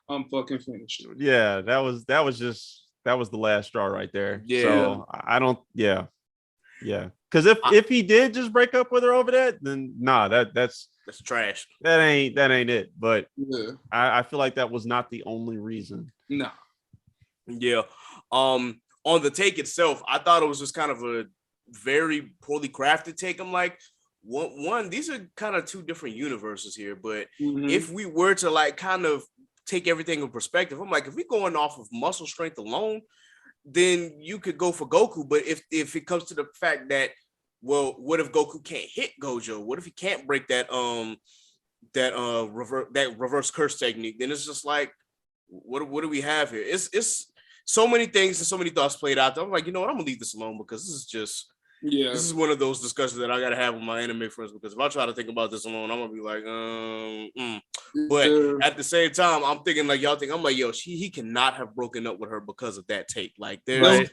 I'm fucking finished. Yeah. That was the last straw right there. Yeah. So I don't. Yeah. Yeah. Because if he did just break up with her over that, then that's trash. That ain't it. But yeah, I feel like that was not the only reason. No. Yeah. On the take itself, I thought it was just kind of a very poorly crafted take. I'm like, one, these are kind of two different universes here. But if we were to like kind of take everything in perspective, I'm like, if we're going off of muscle strength alone, then you could go for Goku. But if it comes to the fact that, well, what if Goku can't hit Gojo? What if he can't break that reverse curse technique? Then it's just like, what do we have here? It's so many things and so many thoughts played out. I'm like, you know what? I'm gonna leave this alone, because this is one of those discussions that I gotta have with my anime friends, because if I try to think about this alone, I'm gonna be like, But at the same time, I'm thinking like y'all think. I'm like, yo, he cannot have broken up with her because of that take. Like there's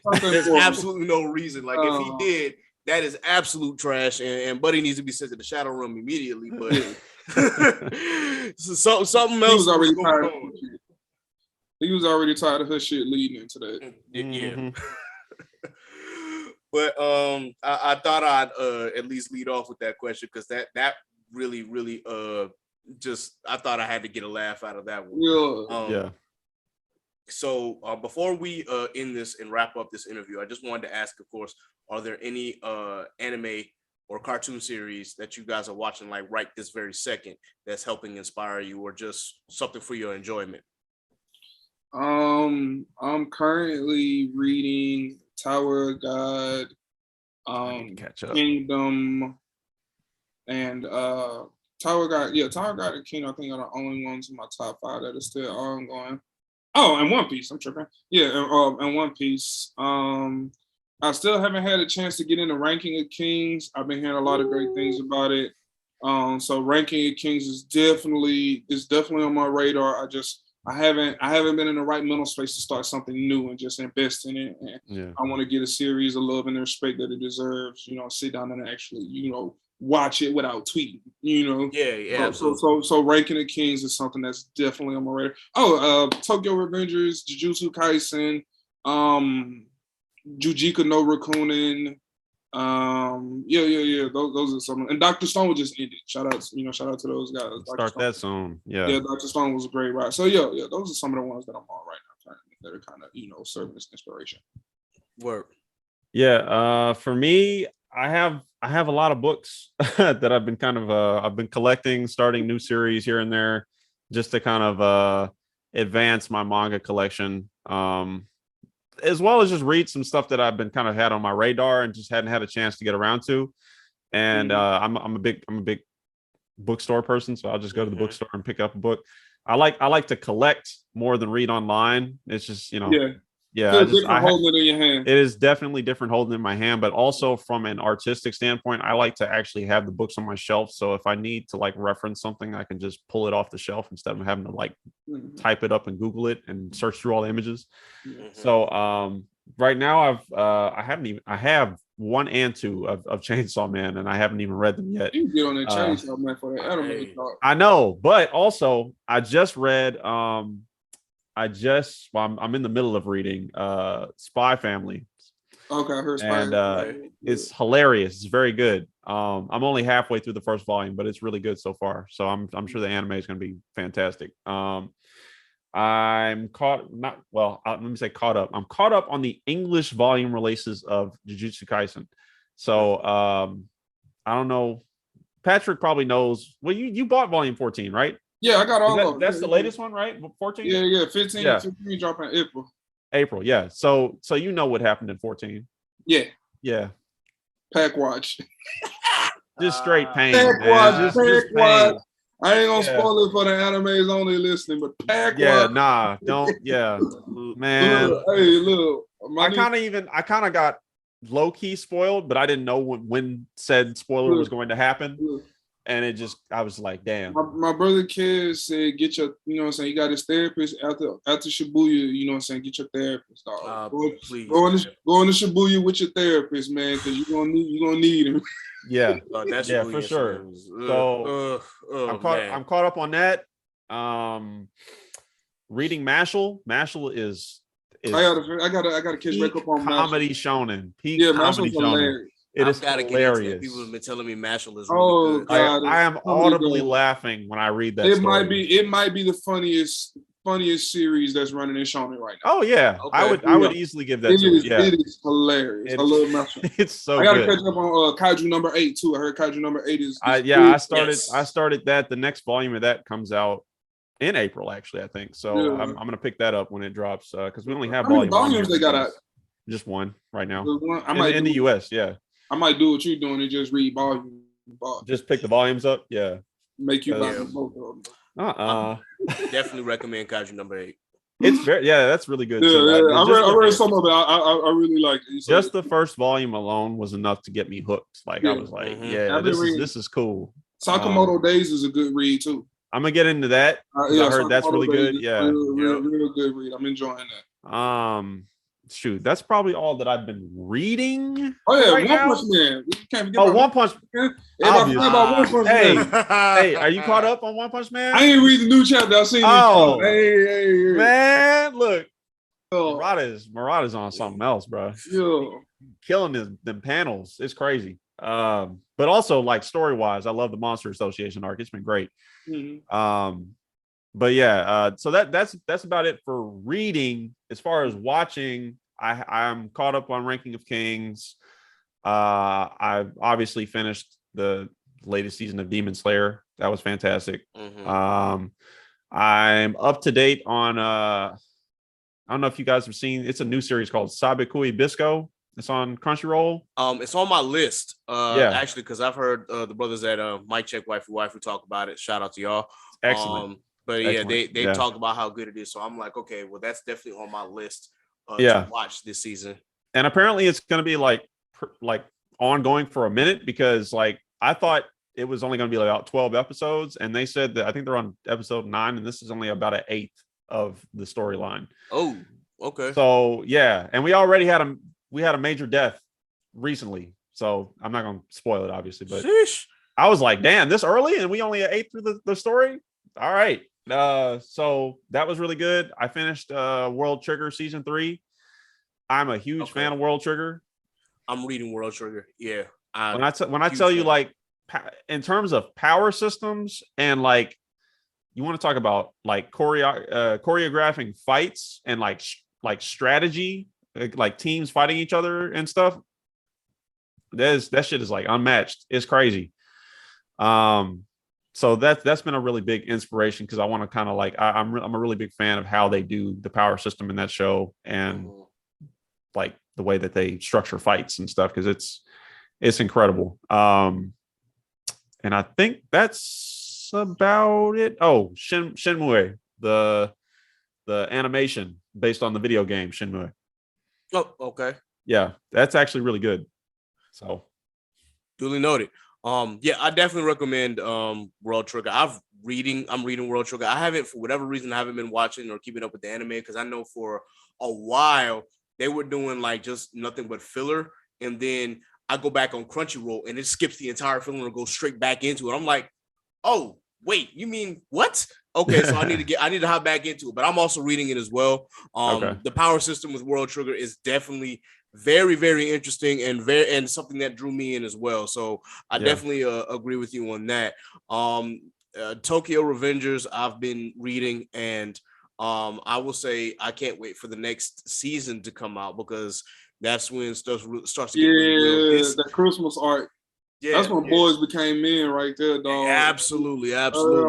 absolutely no reason. Like if he did, that is absolute trash, and Buddy needs to be sent to the shadow room immediately. But so, something else was going on. He was already tired of her shit leading into that. Yeah. But I thought I'd at least lead off with that question, because that really just, I thought I had to get a laugh out of that one. Yeah. So before we end this and wrap up this interview, I just wanted to ask, of course, are there any anime or cartoon series that you guys are watching like right this very second that's helping inspire you, or just something for your enjoyment? I'm currently reading Tower of God, I need to catch up. Kingdom, and Tower of God. Yeah, Tower of God and Kingdom, I think, are the only ones in my top 5 that are still ongoing. Oh, and One Piece. I'm tripping. Yeah, and One Piece. I still haven't had a chance to get into Ranking of Kings. I've been hearing a lot of great things about it. So Ranking of Kings is definitely on my radar. I haven't been in the right mental space to start something new and just invest in it. And Yeah. I want to get a series of love and respect that it deserves. Sit down and actually, watch it without tweeting. Yeah, absolutely. So Ranking the Kings is something that's definitely on my radar. Oh, Tokyo Revengers, Jujutsu Kaisen, Jujika no Rakunin. Yeah. Those are some. And Dr. Stone just ended. Shout out to those guys. Start that soon. Yeah. Yeah, Dr. Stone was a great ride. So yeah, those are some of the ones that I'm on right now, that are kind of serving as inspiration. Work. Yeah. For me, I have a lot of books that I've been I've been collecting, starting new series here and there, just to kind of advance my manga collection. As well as just read some stuff that I've been kind of had on my radar and just hadn't had a chance to get around to. And I'm a big bookstore person, so I'll just go to the bookstore and pick up a book. I like to collect more than read online. It's just holding it in your hand. It is definitely different holding it in my hand, but also from an artistic standpoint, I like to actually have the books on my shelf. So if I need to reference something, I can just pull it off the shelf instead of having to type it up and Google it and search through all the images. So right now I have 1 and 2 of Chainsaw Man, and I haven't even read them yet. You get on that Chainsaw Man for that anime. I know, but also I just read I'm in the middle of reading Spy Family. Okay, I heard Spy. And it's hilarious. It's very good. I'm only halfway through the first volume, but it's really good so far. So I'm sure the anime is going to be fantastic. I'm caught up. I'm caught up on the English volume releases of Jujutsu Kaisen. So I don't know. Patrick probably knows. Well, you bought volume 14, right? Yeah, I got all of them. That's the latest one, right? 14? Yeah. 15 dropping in April. Yeah. So you know what happened in 14. Yeah. Pack watch. Just straight pain. Pack watch. Just pain. I ain't gonna spoil it for the animes only listening, but pack watch. Nah, don't. Yeah, man. Look. I kind of got low key spoiled, but I didn't know when said spoiler was going to happen. And I was like, damn. My brother Kid said, get your, you got his therapist after Shibuya, get your therapist, dog. Please. Go into Shibuya with your therapist, man, because you're gonna need him. Yeah, for sure. So I'm caught up on that. Reading Mashal. Mashal is I gotta catch back up on comedy shonen. Mashal's hilarious. It is hilarious. People have been telling me Mashal is really good. God, I am audibly laughing when I read that. It might be the funniest series that's running in shonen right now. Oh yeah, okay. I would easily give that. It is hilarious. I love Mashal. It's so. I gotta catch up on Kaiju number 8 too. I heard Kaiju number 8 is. I started that. The next volume of that comes out in April, actually, I think. So I'm gonna pick that up when it drops because we only have volumes they got out. Just one right now. In the US, yeah. I might do what you're doing and just read volume. Just pick the volumes up, yeah. Make you buy both of them. Definitely recommend Kaiju number 8. It's that's really good. I read some of it. I really like it. So just the first volume alone was enough to get me hooked. I was like, this is cool. Sakamoto Days is a good read too. I'm gonna get into that. I heard that's really good. Yeah, real good read. I'm enjoying that. Shoot, that's probably all that I've been reading. Oh yeah, One Punch Man. We can't forget One Punch Man. Hey, are you caught up on One Punch Man? I ain't read the new chapter. I've seen it. Hey, man, look. Murata's on something else, bro. Yeah. Killing them panels. It's crazy. But also story-wise, I love the Monster Association arc. It's been great. Mm-hmm. But yeah, so that's about it for reading. As far as watching, I'm caught up on Ranking of Kings. I've obviously finished the latest season of Demon Slayer. That was fantastic. I'm up to date on I don't know if you guys have seen. It's a new series called Sabikui Bisco. It's on Crunchyroll. It's on my list. Yeah. Actually, because I've heard the brothers at Mic Check Waifu talk about it. Shout out to y'all. Excellent. But Excellent. they talk about how good it is. So I'm like, okay, well, that's definitely on my list Yeah. to watch this season. And apparently it's going to be like ongoing for a minute, because like I thought it was only going to be like about 12 episodes, and they said that I think they're on episode 9, and this is only about an eighth of the storyline. Oh, okay. So yeah, and we already had a major death recently, so I'm not going to spoil it obviously, but Sheesh. I was like, damn, this early and we only ate through the story. All right. So that was really good. I finished World Trigger season 3. I'm a huge fan of World Trigger. I'm reading World Trigger. Yeah. When I tell you, like, in terms of power systems and like, you want to talk about like choreographing fights and like strategy, like teams fighting each other and stuff. That shit is like unmatched. It's crazy. So that's been a really big inspiration, because I want to kind of like I'm a really big fan of how they do the power system in that show, and like the way that they structure fights and stuff, because it's incredible. And I think that's about it. Oh, Shenmue, the animation based on the video game Shenmue. Oh, okay. Yeah, that's actually really good. So duly noted. Yeah, I definitely recommend World Trigger. I'm reading World Trigger. I haven't, for whatever reason, I haven't been watching or keeping up with the anime, because I know for a while they were doing like just nothing but filler, and then I go back on Crunchyroll and it skips the entire filler and goes straight back into it. I'm like, oh wait, you mean what? Okay, so I need to hop back into it, but I'm also reading it as well. The power system with World Trigger is definitely very, very interesting and something that drew me in as well. So I definitely agree with you on that. Tokyo Revengers I've been reading, and I will say I can't wait for the next season to come out, because that's when stuff starts to get really real. The Christmas arc. Yeah, that's when boys became men right there, dog. Absolutely.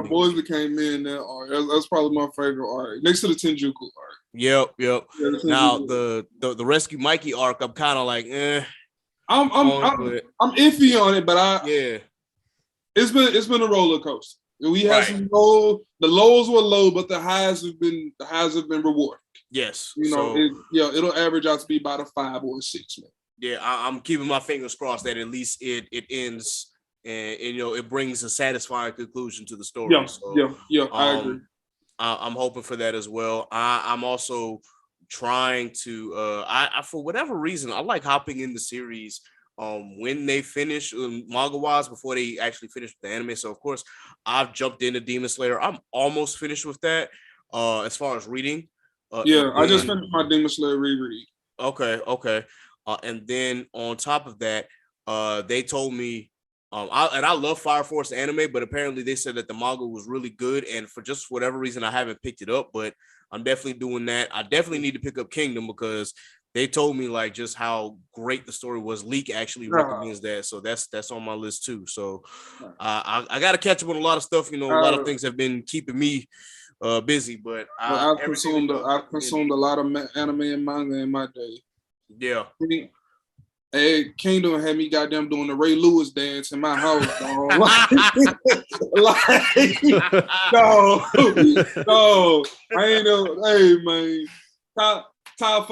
Boys became men. That arc. That's probably my favorite arc, next to the Tenjuku arc. Yep. Yeah, now the Rescue Mikey arc, I'm kind of like, I'm iffy on it, but it's been a roller coaster. We had some low. The lows were low, but the highs have been rewarding. Yes, it'll average out to be about a 5 or a 6. Man. Yeah, I'm keeping my fingers crossed that at least it ends and it brings a satisfying conclusion to the story. I agree. I'm hoping for that as well. I'm also trying to I for whatever reason I like hopping in the series when they finish manga wise before they actually finish with the anime. So of course I've jumped into Demon Slayer. I'm almost finished with that as far as reading. I just finished my Demon Slayer reread. Okay. And then on top of that, they told me, I love Fire Force anime, but apparently they said that the manga was really good, and for just whatever reason I haven't picked it up, but I'm definitely doing that. I definitely need to pick up Kingdom, because they told me like just how great the story was. Leak actually recommends that, so that's on my list too. So I got to catch up on a lot of stuff. A lot of things have been keeping me busy, but I've consumed a lot of anime and manga in my day. Yeah. Hey, Kingdom had me goddamn doing the Ray Lewis dance in my house, dog. No, I ain't know. Hey, man, top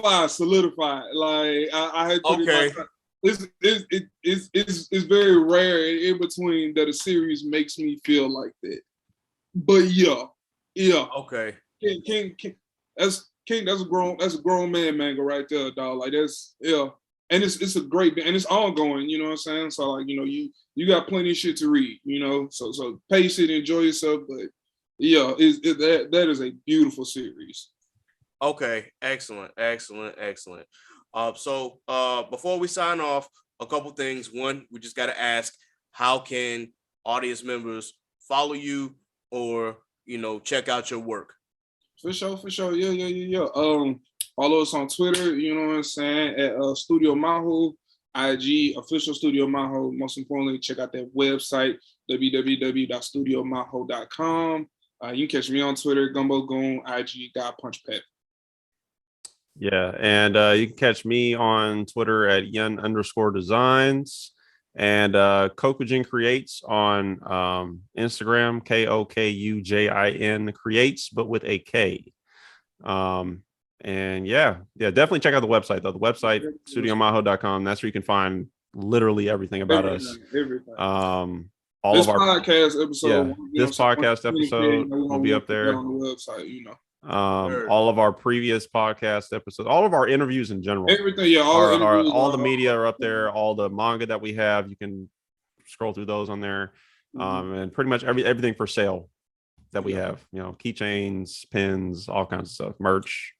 5 solidified. Like I had to. It's very rare in between that a series makes me feel like that. But yeah. Okay. King. That's a grown man manga right there, dog. Like that's and it's a great, and it's ongoing. You know what I'm saying? So like you got plenty of shit to read. So pace it, enjoy yourself. But that is a beautiful series. Okay, excellent. So before we sign off, a couple things. One, we just got to ask, how can audience members follow you or check out your work? For sure. Yeah. Follow us on Twitter, you know what I'm saying, at Studio Maho, IG, official Studio Maho. Most importantly, check out that website, www.studiomaho.com. You can catch me on Twitter, Gumbo Goon, IG, God Punch Pet. Yeah, and you can catch me on Twitter at yen_designs and Kokujin Creates on Instagram, KOKUJIN Creates, but with a K. And yeah, definitely check out the website though. The website, studiomaho.com. That's where you can find literally everything about us. Everything. All This of our podcast episode, this podcast episode will be up there on the website, all of our previous podcast episodes, all of our interviews in general, everything. Yeah, all the media are up there. All the manga that we have, you can scroll through those on there, and pretty much everything for sale that we have. You know, keychains, pins, all kinds of stuff, merch.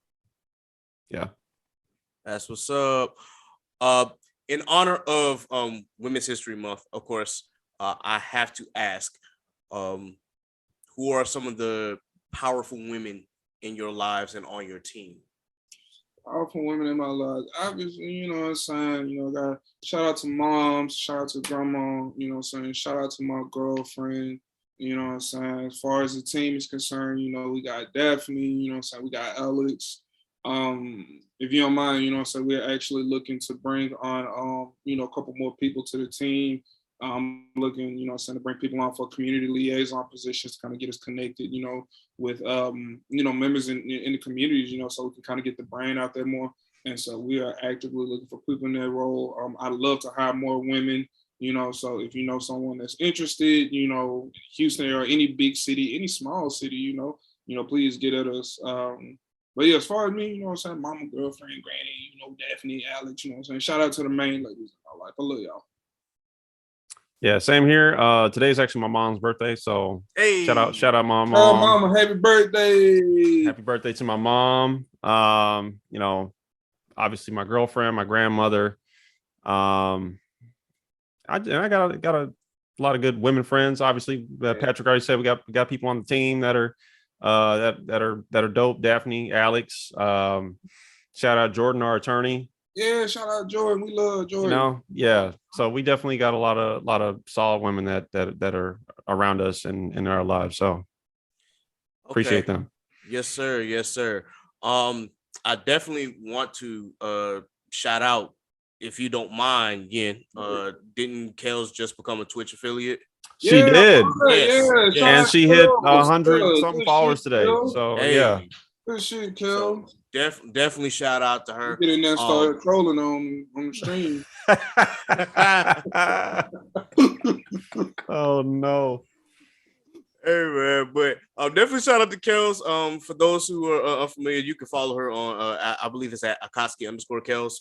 Yeah, that's what's up. In honor of Women's History Month, of course, I have to ask, who are some of the powerful women in your lives and on your team? Powerful women in my life. Obviously, you know what I'm saying? You know, got shout out to moms, shout out to grandma, you know what I'm saying? Shout out to my girlfriend, you know what I'm saying? As far as the team is concerned, you know, we got Daphne, you know what I'm saying? We got Alex. If you don't mind, you know what I'm saying, we're actually looking to bring on you know, a couple more people to the team. Looking, you know, to bring people on for community liaison positions to kind of get us connected, you know, with you know, members in the communities, you know, so we can kind of get the brand out there more. And so we are actively looking for people in that role. I'd love to hire more women, you know, so if you know someone that's interested, you know, Houston or any big city, any small city, you know, please get at us. But yeah, as far as me, you know what I'm saying, mama, girlfriend, granny, you know, Daphne, Alex, you know what I'm saying, shout out to the main ladies in my life. I love y'all. Yeah, same here. Today's actually my mom's birthday, so hey, shout out my mom. Oh, mama, happy birthday! Happy birthday to my mom. You know, obviously my girlfriend, my grandmother. I got a lot of good women friends. Obviously, Patrick already said we got people on the team that are that are dope. Daphne, Alex. Shout out Jordan, our attorney. Yeah, shout out Jordan. We love Jordan. You know, yeah. So we definitely got a lot of solid women that are around us and in our lives. So appreciate them. Yes, sir. Yes, sir. I definitely want to shout out, if you don't mind, Yen. Didn't Kels just become a Twitch affiliate? She did. Yes. And she hit 100 something followers today. So yeah. Good shit, Kel. So definitely shout out to her. Get in there and start trolling on the stream. Oh no. Hey man, but definitely shout out to Kels. For those who are unfamiliar, you can follow her on I believe it's at Akatsuki_Kels.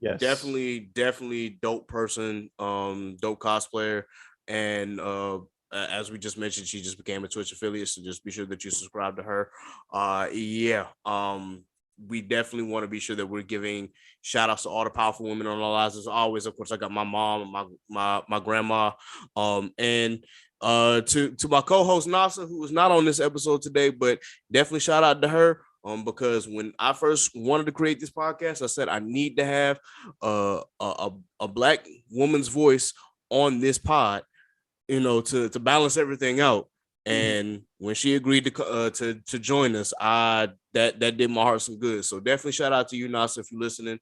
Yes. Definitely dope person, dope cosplayer, and as we just mentioned, she just became a Twitch affiliate, so just be sure that you subscribe to her. We definitely want to be sure that we're giving shout outs to all the powerful women on our lives. As always, of course, I got my mom, my grandma, and to my co-host Nasa, who was not on this episode today, but definitely shout out to her. Because when I first wanted to create this podcast, I said I need to have a black woman's voice on this pod, you know, to balance everything out. And when she agreed to join us, that did my heart some good. So definitely shout out to you, Nasa, if you're listening.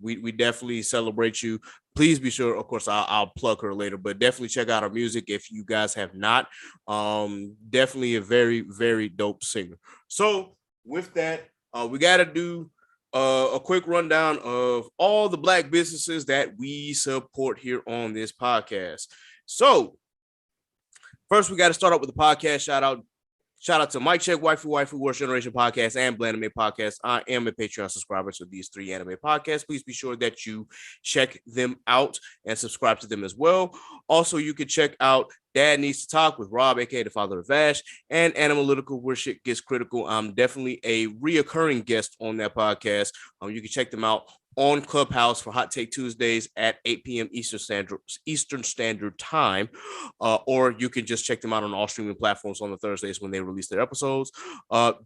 We definitely celebrate you. Please be sure, of course, I'll plug her later, but definitely check out her music if you guys have not. Definitely a very, very dope singer. So with that, we got to do a quick rundown of all the black businesses that we support here on this podcast. So first, we got to start out with the podcast shout out to Mike Check, Waifu, Worst Generation Podcast, and Bland Anime Podcast. I am a Patreon subscriber to these three anime podcasts. Please be sure that you check them out and subscribe to them as well. Also, you can check out Dad Needs to Talk with Rob, aka the father of Vash, and Animalytical, where shit gets critical. I'm definitely a reoccurring guest on that podcast. You can check them out on Clubhouse for Hot Take Tuesdays at 8 p.m. Eastern Standard Time, or you can just check them out on all streaming platforms on the Thursdays when they release their episodes.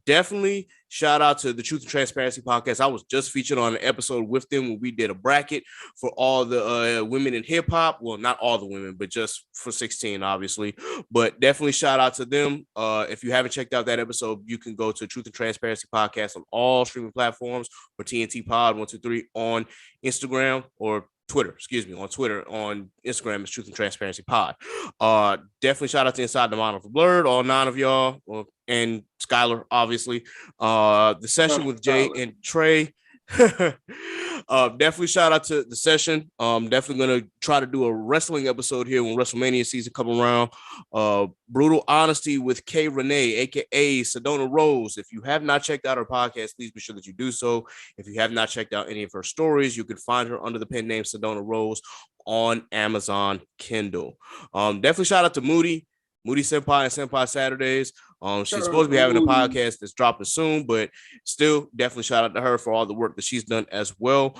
Definitely shout out to the Truth and Transparency podcast. I was just featured on an episode with them when we did a bracket for all the women in hip hop. Well, not all the women, but just for 16, obviously. But definitely shout out to them. If you haven't checked out that episode, you can go to Truth and Transparency podcast on all streaming platforms, or TNT Pod 123 on Instagram, or Twitter, on Twitter. On Instagram, it's Truth and Transparency Pod. Definitely shout out to Inside the Model for Blurred, all 9 of y'all, and Skylar, obviously. The session with Jay and Trey. Definitely shout out to the session. Definitely gonna try to do a wrestling episode here when WrestleMania season come around. Brutal Honesty with K Renee, aka Sedona Rose. If you have not checked out her podcast, please be sure that you do so. If you have not checked out any of her stories, you can find her under the pen name Sedona Rose on Amazon Kindle. Definitely shout out to Moody Senpai and Senpai Saturdays. She's supposed to be having a podcast that's dropping soon, but still definitely shout out to her for all the work that she's done as well.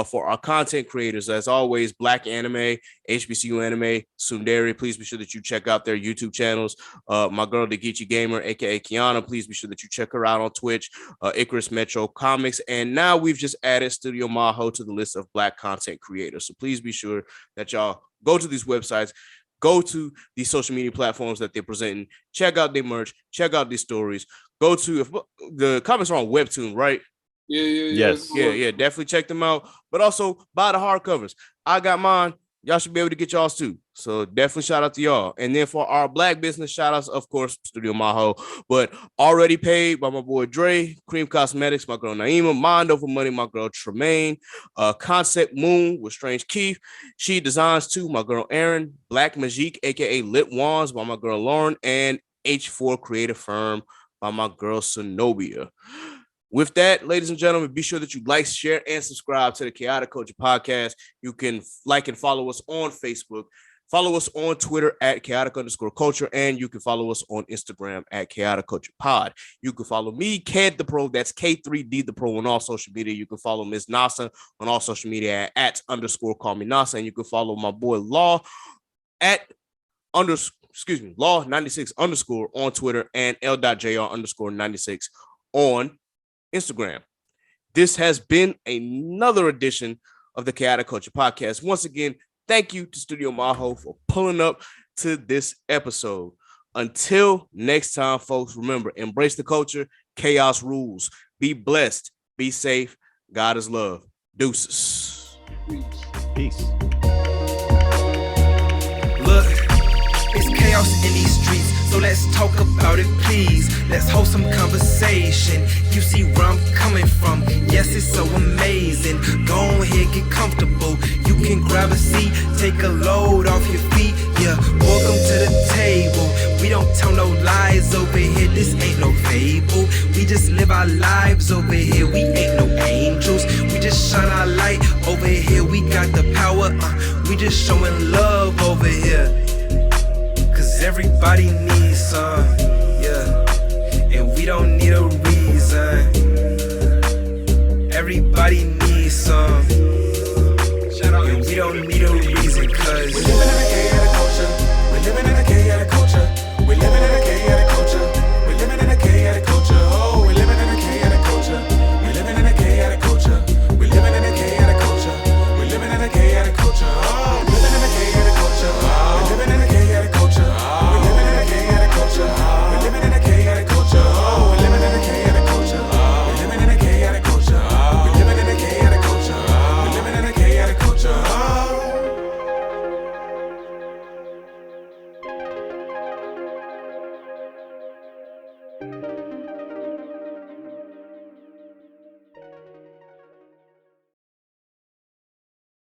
For our content creators, as always, Black Anime, HBCU Anime, Sundari, please be sure that you check out their YouTube channels. My girl, the Geechee Gamer, aka Kiana, please be sure that you check her out on Twitch. Icarus Metro Comics, and now we've just added Studio Maho to the list of Black content creators. So please be sure that y'all go to these websites, go to these social media platforms that they're presenting, check out their merch, check out these stories. Go to, if the comments are on Webtoon, right? Yes. Yeah, definitely check them out. But also buy the hardcovers. I got mine. Y'all should be able to get y'all's too. So definitely shout out to y'all. And then for our Black business shout outs, of course, Studio Maho, but already paid by my boy Dre, Cream Cosmetics, my girl Naima, Mind Over Money, my girl Tremaine, Concept Moon with Strange Keith, She Designs Too, my girl Erin, Black Magique, aka Lit Wands by my girl Lauren, and H4 Creative Firm by my girl Zenobia. With that, ladies and gentlemen, be sure that you like, share, and subscribe to the Chaotic Culture Podcast. You can like and follow us on Facebook. Follow us on Twitter at chaotic_culture, and you can follow us on Instagram at Chaotic Culture Pod. You can follow me, Ked the Pro, that's K3D the Pro on all social media. You can follow Ms. Nasa on all social media at _call me Nasa, and you can follow my boy Law at Law96 on Twitter, and L.JR_96 on Instagram. This has been another edition of the Chaotic Culture Podcast. Once again, thank you to Studio Maho for pulling up to this episode. Until next time, folks, remember, embrace the culture, chaos rules. Be blessed, be safe. God is love. Deuces. Peace. Look, it's chaos in these streets, so let's talk about it, please. Let's hold some conversation. You see where I'm coming from. Yes, it's so amazing. Go ahead, get comfortable. You can grab a seat, take a load off your feet. Yeah, welcome to the table. We don't tell no lies over here. This ain't no fable. We just live our lives over here. We ain't no angels. We just shine our light over here. We got the power. We just showing love over here. Cause everybody needs some, yeah. And we don't need a